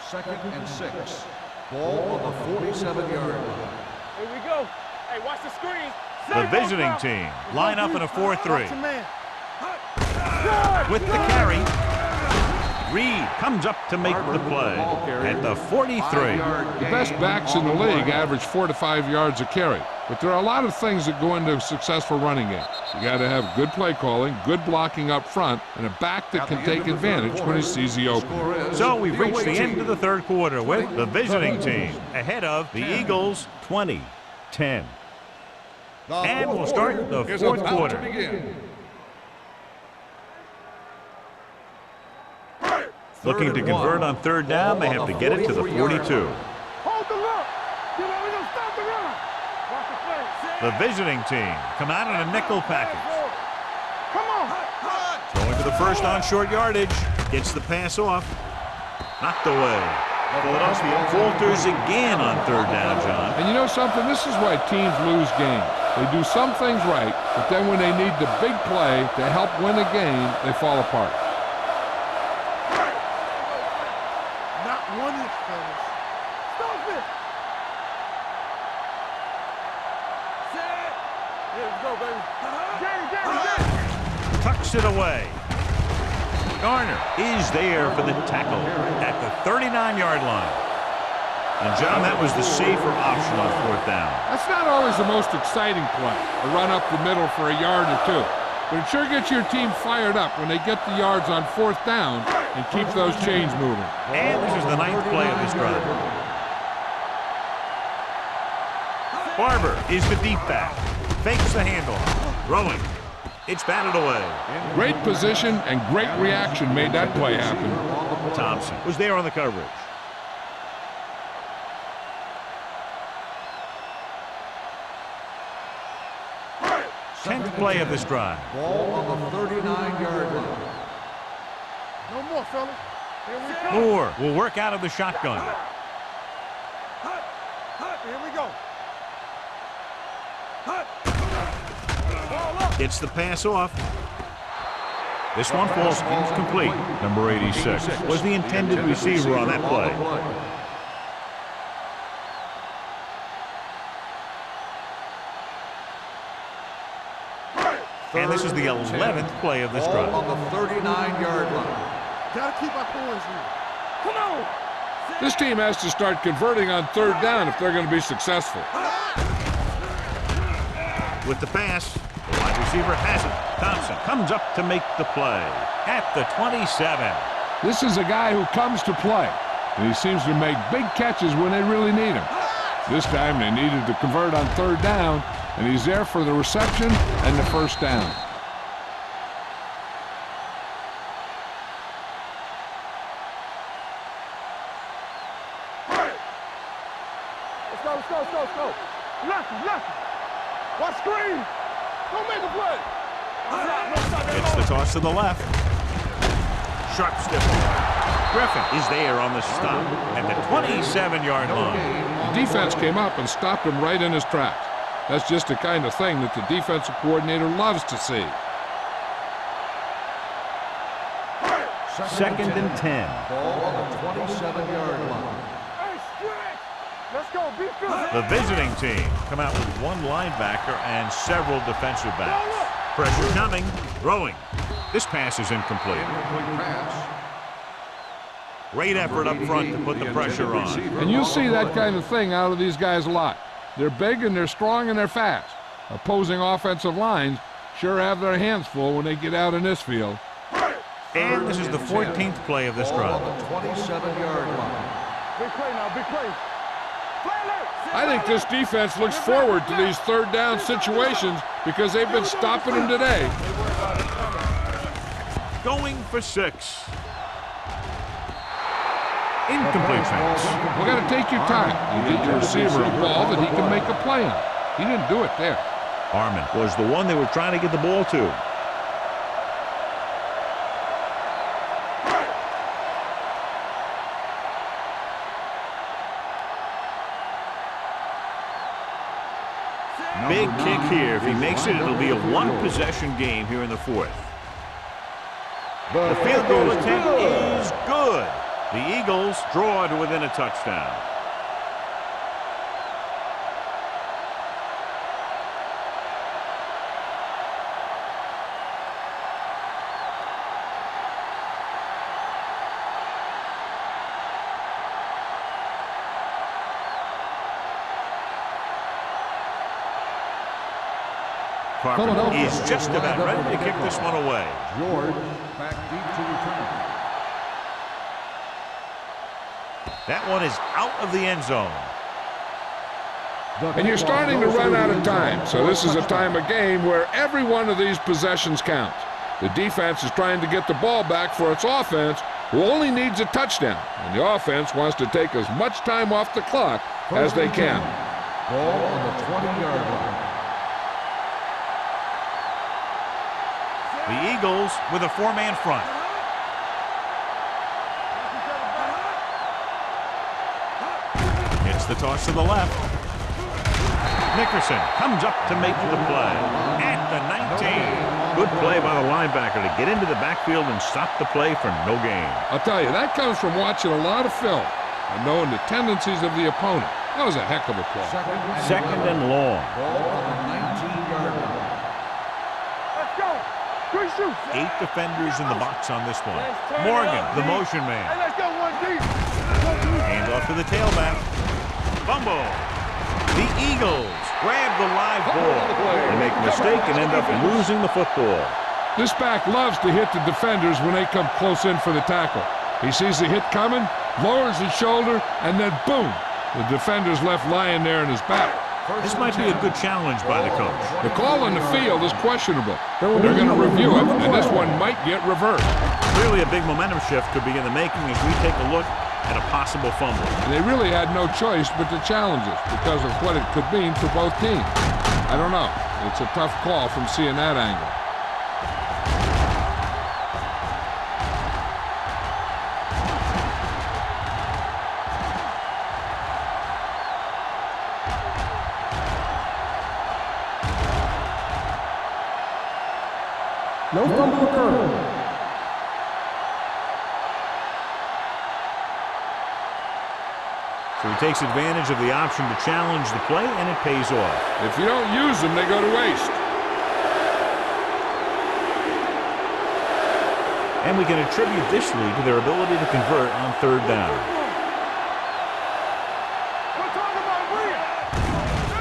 Second and 6. Ball on the 47-yard line. Here we go. Hey, watch the screen. The visiting team line up in a 4-3. Watch your man. With the carry, Reed comes up to make the play at the 43. The best backs in the league average 4 to 5 yards a carry. But there are a lot of things that go into a successful running game. You got to have good play calling, good blocking up front, and a back that can take advantage when he sees the opening. So we've reached the end of the third quarter with the visiting team ahead of the Eagles 20-10. And we'll start the fourth quarter. Looking to convert on third down, they have to get it to the 42. Hold the look. We're going to stop the run. Watch the play. The visiting team come out in a nickel package. Come on. Going for the first on short yardage. Gets the pass off. Knocked away. Philadelphia falters again on third down, John. And you know something? This is why teams lose games. They do some things right, but then when they need the big play to help win a game, they fall apart. Not 1 inch, fellas. Stop it. Set. Here we go, baby. Jerry. Tucks it away. Garner is there for the tackle at the 39-yard line. And, John, that was the safer option on fourth down. That's not always the most exciting play, a run up the middle for a yard or two. But it sure gets your team fired up when they get the yards on fourth down and keep those chains moving. And this is the 9th play of this drive. Barber is the deep back. Fakes the handoff. Throwing. It's batted away. Great position and great reaction made that play happen. Thompson was there on the coverage. Tenth play of this drive. Ball on the 39-yard line. No more, fellas. Here we go. Moore will work out of the shotgun. Here we go. Gets the pass off. This one falls incomplete. Number 86 was the intended receiver on that play. And this is the 11th play of this drive. On the 39-yard line. Gotta keep our poise here. Come on. This team has to start converting on third down if they're going to be successful. With the pass, the wide receiver has it. Thompson comes up to make the play at the 27. This is a guy who comes to play, and he seems to make big catches when they really need him. This time they needed to convert on third down, and he's there for the reception and the first down. Let's go. Left. Watch screen. Don't make a play. It's the toss to the left. Sharp stiff. Griffin is there on the stop at the 27-yard line. The defense came up and stopped him right in his tracks. That's just the kind of thing that the defensive coordinator loves to see. Second and 10. Ball on the 27-yard line. Hey, stretch. Let's go. Be good. The visiting team come out with one linebacker and several defensive backs. Pressure coming. Throwing. This pass is incomplete. Great effort up front to put the pressure on. And you'll see that kind of thing out of these guys a lot. They're big and they're strong and they're fast. Opposing offensive lines sure have their hands full when they get out in this field. And this is the 14th play of this drive. On the 27-yard line. Big play now. Big play. I think this defense looks forward to these third down situations because they've been stopping them today. Going for 6. Incomplete pass. You got to take your time and get your receiver a ball that he can make a play on. He didn't do it there. Harmon was the one they were trying to get the ball to. Big kick here. If he makes it, it'll be a one-possession game here in the fourth. The field goal attempt is good. The Eagles draw to within a touchdown. Carpenter is just about ready to kick this one away. George back deep to return. That one is out of the end zone. And you're starting to run out of time, so this is a time of game where every one of these possessions counts. The defense is trying to get the ball back for its offense, who only needs a touchdown, and the offense wants to take as much time off the clock as they can. Ball on the 20-yard line. The Eagles with a 4-man front. It's the toss to the left. Nickerson comes up to make the play at the 19. Good play by the linebacker to get into the backfield and stop the play for no gain. I'll tell you, that comes from watching a lot of film and knowing the tendencies of the opponent. That was a heck of a play. Second and long. Ball on the 19-yard line. Let's go. Good shoot. 8 defenders in the box on this one. Morgan, the motion Hey, man. let's go one deep. Hand off to the tailback. Fumble. The Eagles grab the live ball. They make a mistake and end up losing the football. This back loves to hit the defenders when they come close in for the tackle. He sees the hit coming, lowers his shoulder, and then boom, the defender's left lying there in his back. This might be a good challenge by the coach. The call on the field is questionable. They're going to review it, and this one might get reversed. Clearly a big momentum shift could be in the making as we take a look at a possible fumble. And they really had no choice but to challenge it because of what it could mean for both teams. I don't know. It's a tough call from seeing that angle. No fumble occurred. So he takes advantage of the option to challenge the play, and it pays off. If you don't use them, they go to waste. And we can attribute this lead to their ability to convert on third down. We're talking about Bria.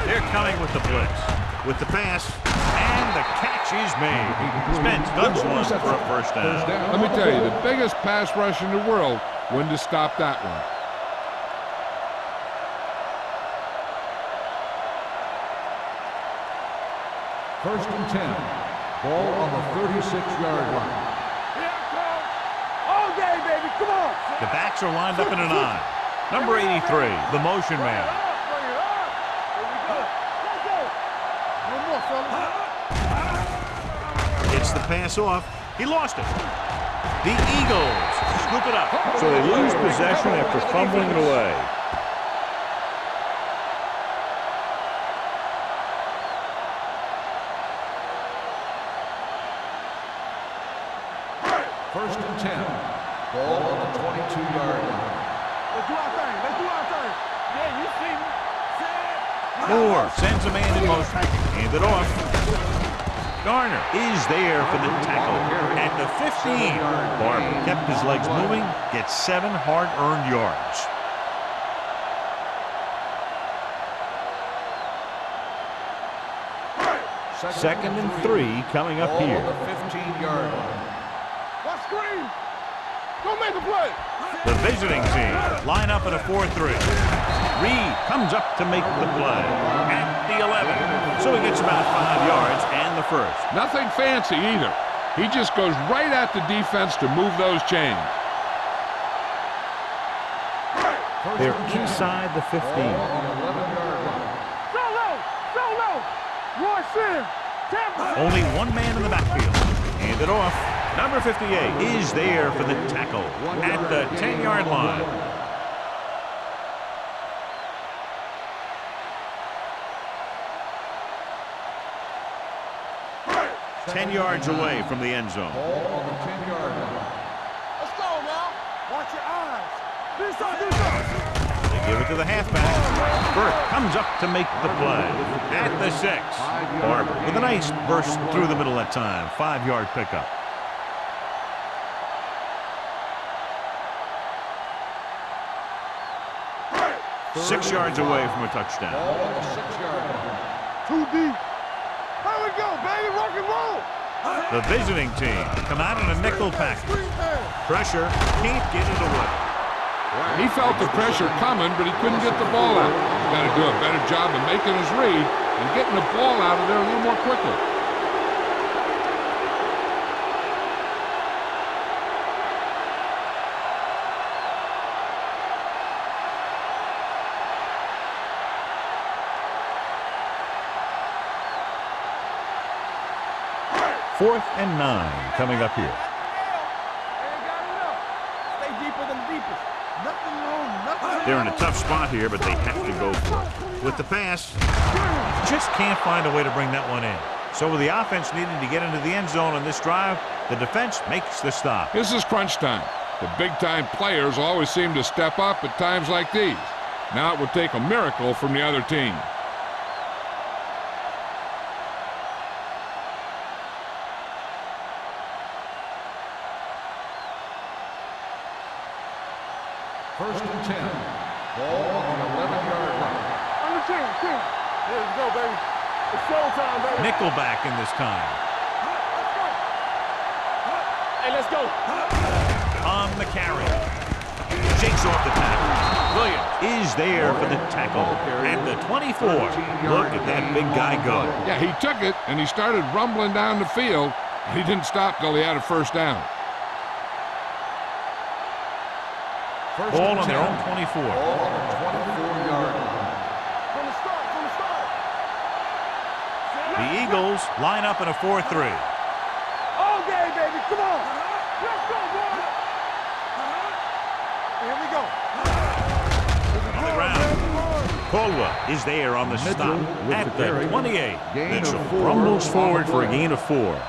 They're coming with the blitz. With the pass, and the catch is made. Spence ducks one for a first down. Let me tell you, the biggest pass rush in the world wouldn't have stopped that one. First and 10. Ball on the 36-yard line. Here it comes. All day, baby. Come on. The backs are lined up in an I. Number 83, the motion man. Bring it up. Here we go. Let's go. One more, fellas. Gets the pass off. He lost it. The Eagles scoop it up. So they lose possession after fumbling it away. First and 10. Ball on the 22-yard line. Let's do our thing. Let's do our thing. Yeah, you see me. Moore sends a man in motion. Hand it off. Garner is there for the tackle at the 15. Barber kept his legs moving, gets 7 hard-earned yards. Second and 3 coming up Ball here. on the 15-yard line. What screen? Go make a play. The visiting team line up in a 4-3. Reed comes up to make the play at the 11. So he gets about 5 yards and the first. Nothing fancy either. He just goes right at the defense to move those chains. They're inside the 15. Ball on the 11-yard line. Solo. Solo. Roy Sim. Tampa. Only one man in the backfield. Hand it off. Number 58 is there for the tackle at the 10-yard line. Ten yards away from the end zone. Ball on the 10-yard line. Let's go now. Watch your eyes. Do something. They give it to the halfback. Burke comes up to make the play at the 6. Barber with a nice burst through the middle that time. 5-yard pickup. Six yards away from a touchdown. Ball on the 6-yard line. Too deep. There we go, baby. Rock and roll. The visiting team come out in a nickel package. Pressure, can't get it away. He felt the pressure coming, but he couldn't get the ball out. He's got to do a better job of making his read and getting the ball out of there a little more quickly. 4th and 9 coming up here. Ain't got enough. Stay deeper than deepest. Nothing wrong, nothing. They're in a tough spot here, but they have to go for it. With the pass, just can't find a way to bring that one in. So with the offense needing to get into the end zone on this drive, the defense makes the stop. This is crunch time. The big-time players always seem to step up at times like these. Now it would take a miracle from the other team. First and 10. Ball on the 11-yard line. On the 10. Here we go, baby. It's showtime, baby. Nickelback in this time. Hey, let's go. On the carry. Shakes off the tackle. Williams is there for the tackle at the 24. Look at that big guy go. Yeah, he took it, and he started rumbling down the field. He didn't stop till he had a first down. Ball on their own 24. Ball on the 24-yard line. From the start. The Eagles line up in a 4-3. All day, baby. Come on. Let's go, boys. Here we go. On the ground. Caldwell is there on the stop with at the the carry. 28. Gain of Mitchell 4 rumbles on forward the for a play. gain of 4.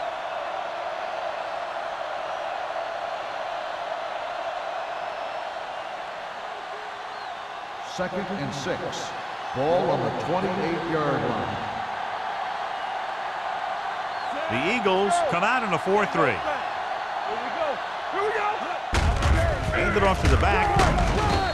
Second and 6. Ball on the 28-yard line. The Eagles come out in a 4-3. Here we go. Hand it off to the back.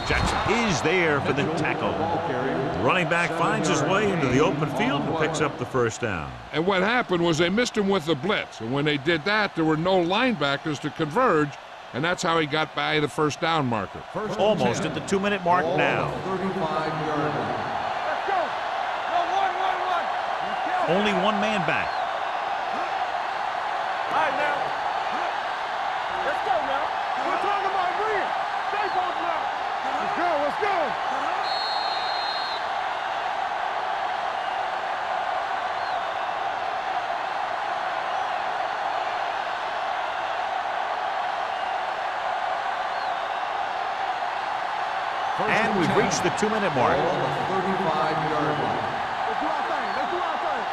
Jackson is there for the tackle. The running back finds his way into the open field and picks up the first down. And what happened was they missed him with the blitz. And when they did that, there were no linebackers to converge. And that's how he got by the first down marker. First and Almost 10. at the 2-minute mark Ball now. on the 35-yard line. Let's go. No, one. Only one man back. All right, now. Let's go now. We're talking about win. Stay both now. Let's go. And we've reached the 2-minute mark. Ball on the 35-yard line. Let's do our thing.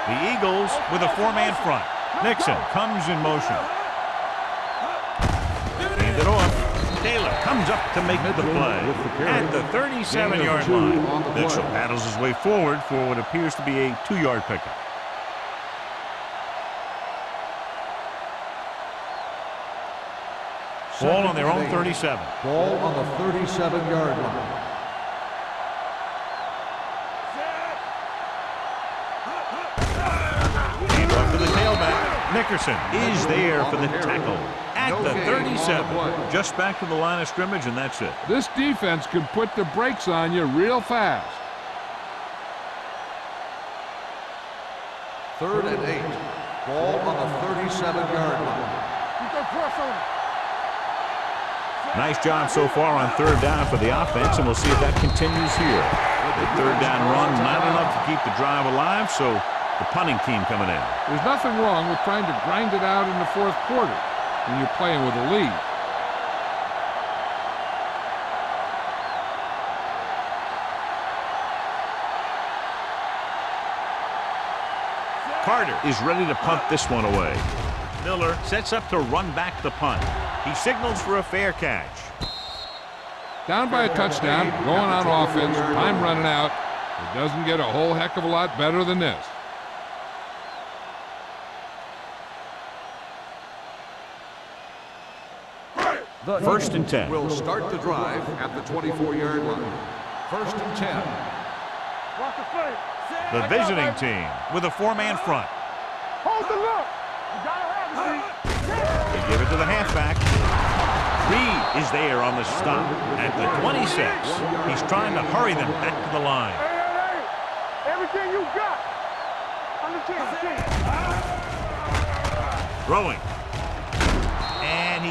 The Eagles with a 4-man front. Nixon comes in motion. Hand it off. Taylor comes up to make the play at the 37-yard line. Mitchell paddles his way forward for what appears to be a 2-yard pickup. Ball on their own 37. Ball on the 37-yard line. Hand off to the tailback. Nickerson is there for the tackle at the 37. Just back to the line of scrimmage, and that's it. This defense can put the brakes on you real fast. Third and 8. Ball on the 37-yard line. You can press on it. Nice job so far on third down for the offense, and we'll see if that continues here. The third down run, not enough to keep the drive alive, so the punting team coming in. There's nothing wrong with trying to grind it out in the fourth quarter when you're playing with a lead. Carter is ready to punt this one away. Miller sets up to run back the punt. He signals for a fair catch. Down by a touchdown, going on offense, time running out. It doesn't get a whole heck of a lot better than this. The First and 10. will start the drive at the 24-yard line. First and 10. Watch the play. The visiting team with a 4-man front. Hold the look. You gotta have it, They give it to the halfback. Reed is there on the stop at the 26. He's trying to hurry them back to the line. Hey. Everything you got. On the 10. Throwing. And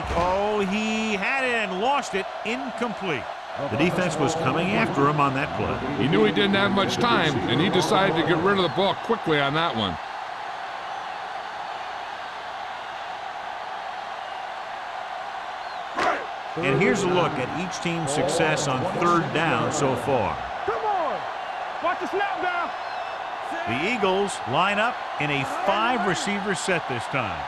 he had it and lost it. Incomplete. The defense was coming after him on that play. He knew he didn't have much time, and he decided to get rid of the ball quickly on that one. And here's a look at each team's success on third down so far. Come on. Watch the snap down. The Eagles line up in a 5-receiver set this time.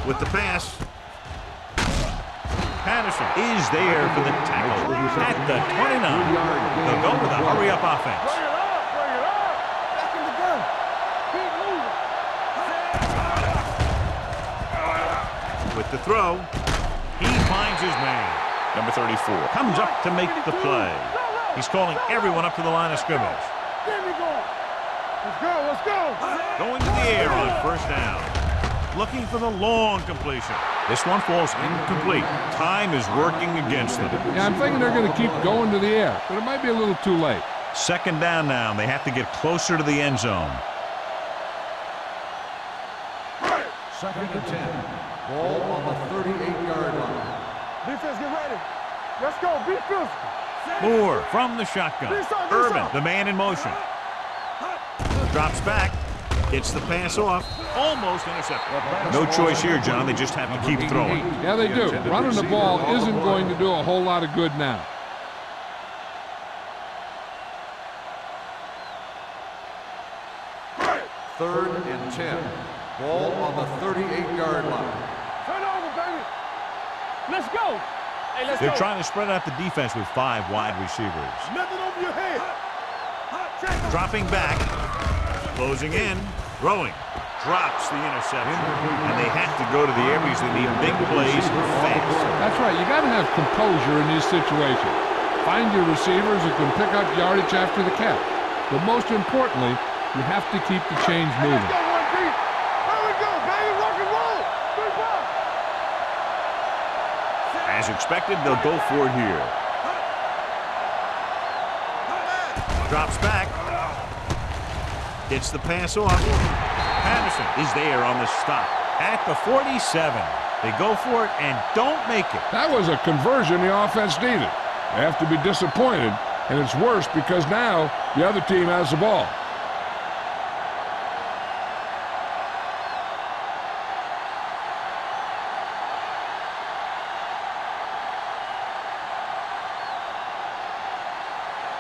With the pass, Patterson is there for the tackle at the 29. They'll go with a hurry-up offense. Bring it up. Bring it up. Back in the gun. Keep moving. With the throw, he finds his man. Number 34 comes up to make the play. He's calling everyone up to the line of scrimmage. There we go. Let's go. Let's go. Going to the air on first down. Looking for the long completion. This one falls incomplete. Time is working against them. Yeah, I'm thinking they're going to keep going to the air, but it might be a little too late. Second down now. They have to get closer to the end zone. Second and 10. Ball on the 38-yard line. Defense, get ready. Let's go. Be physical. Moore from the shotgun. Urban, the man in motion. Drops back. Gets the pass off. Almost intercepted. No choice here, John. They just have to keep throwing. Yeah, they do. Running the ball isn't going to do a whole lot of good now. Third and 10. Ball on the 38-yard line. Turn over, baby. Let's go. Hey, let's They're go. trying to spread out the defense with 5 wide receivers. Nothing over your head. Dropping back. Closing in. Throwing. Drops the interception. And they have to go to the areas that need big plays fast. That's right. You got to have composure in these situations. Find your receivers who can pick up yardage after the catch. But most importantly, you have to keep the chains moving. Let's go, one deep. There we go, baby. Rock and roll. Big ball. As expected, they'll go for it here. Drops back. Gets the pass off. Patterson is there on the stop at the 47. They go for it and don't make it. That was a conversion the offense needed. They have to be disappointed, and it's worse because now the other team has the ball.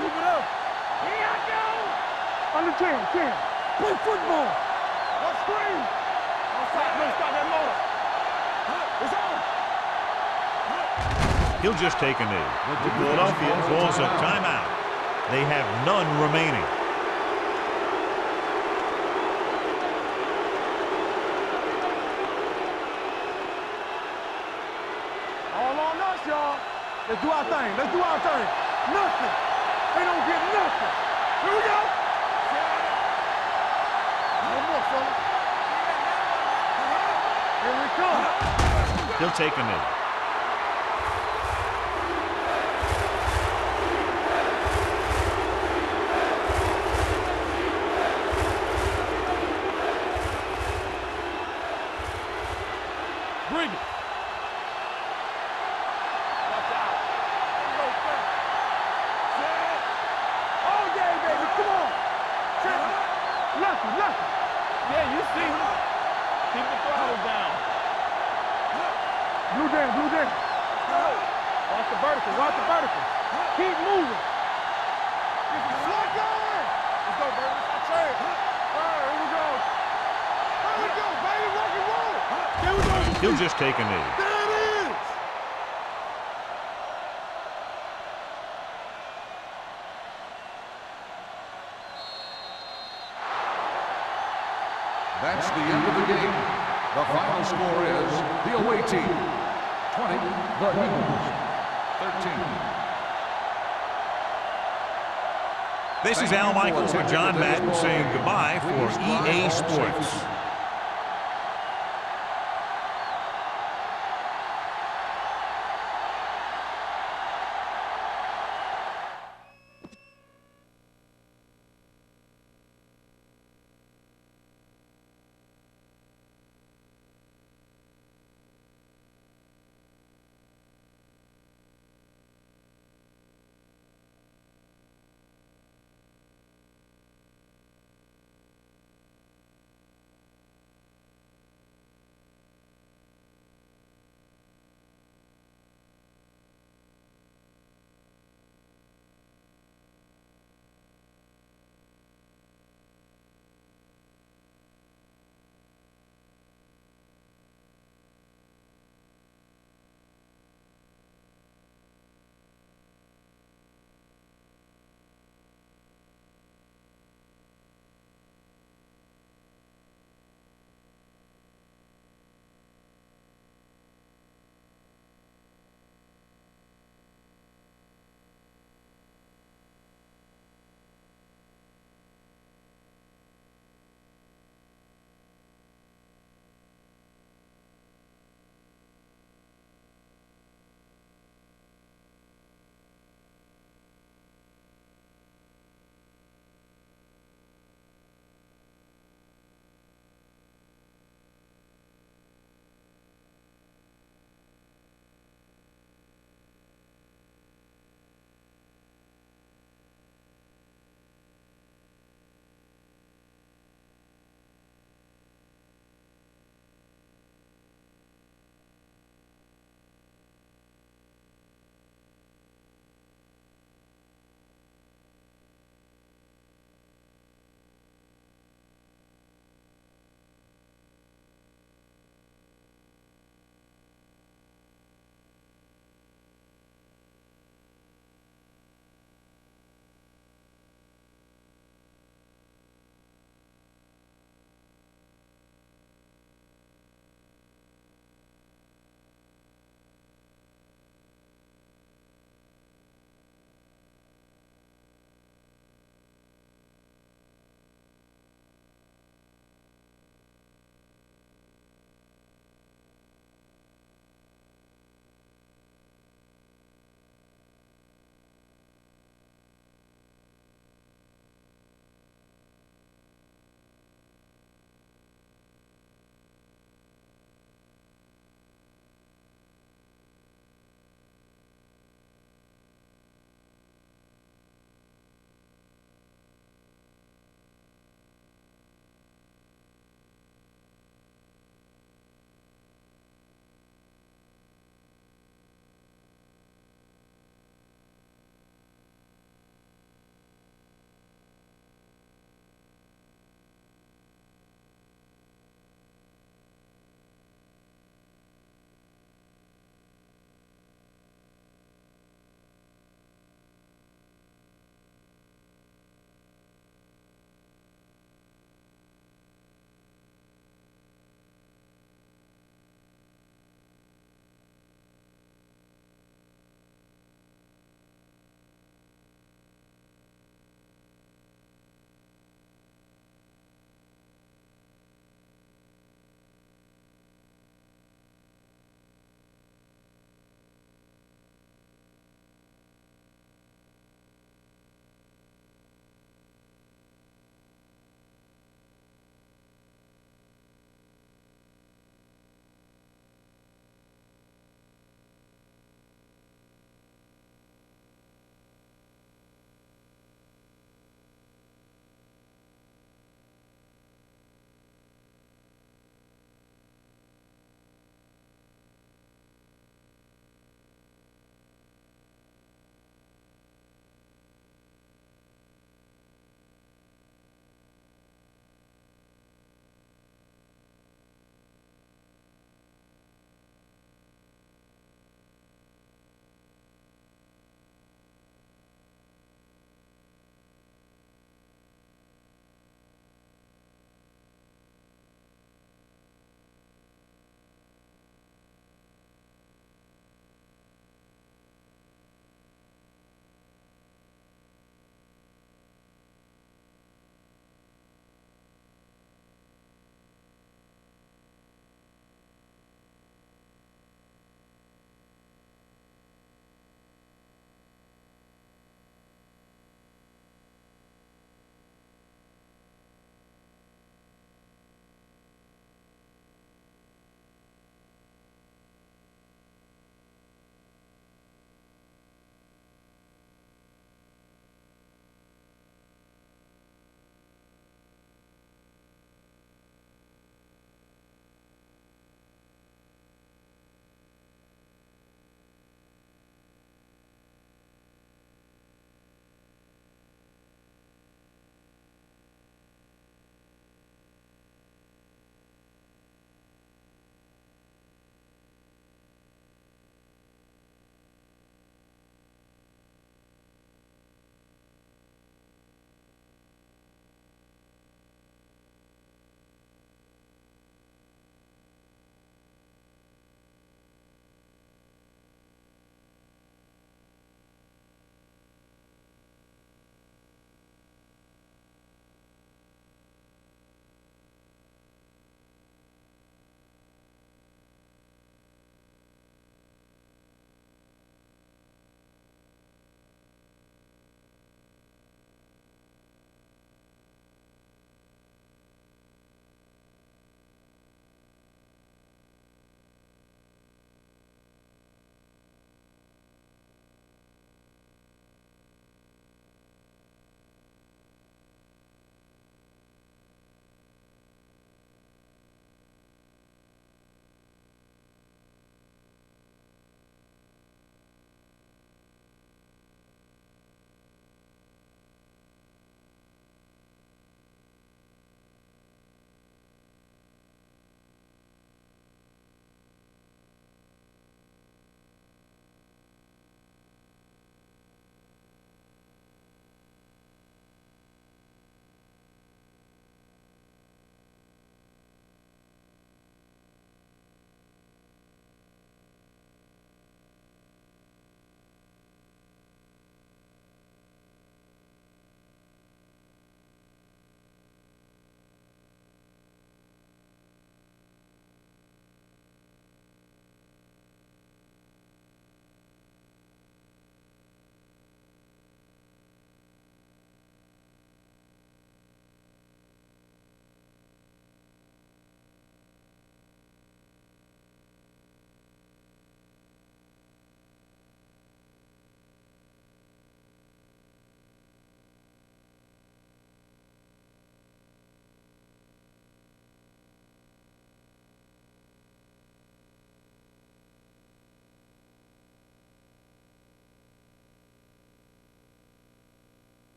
Keep it up. Here I go. Under 10. Play football. Let's scream. Outside, no, stop that motor. It's on. He'll just take a knee. Philadelphia calls a timeout. They have none remaining. All on us, y'all. Let's do our thing. Let's do our thing. Nothing. They don't get nothing. Here we go. No more, fella. Here we come. He'll take a knee. Bring it. Watch out. Go fast. Set. Oh, yeah, baby. Come on. Check it. Lucky. Yeah, you see him. Keep the throttle down. Blue down. Watch the vertical. Keep moving. Slow going. Let's go, baby. Let's go. All right, here we go. There we go, baby. Rock and roll. Here we go. He'll just take a knee. There it is. That's the end of the game. The final score is the away team 20, the Eagles 13. This is Al Michaels with John Madden saying goodbye for EA Sports.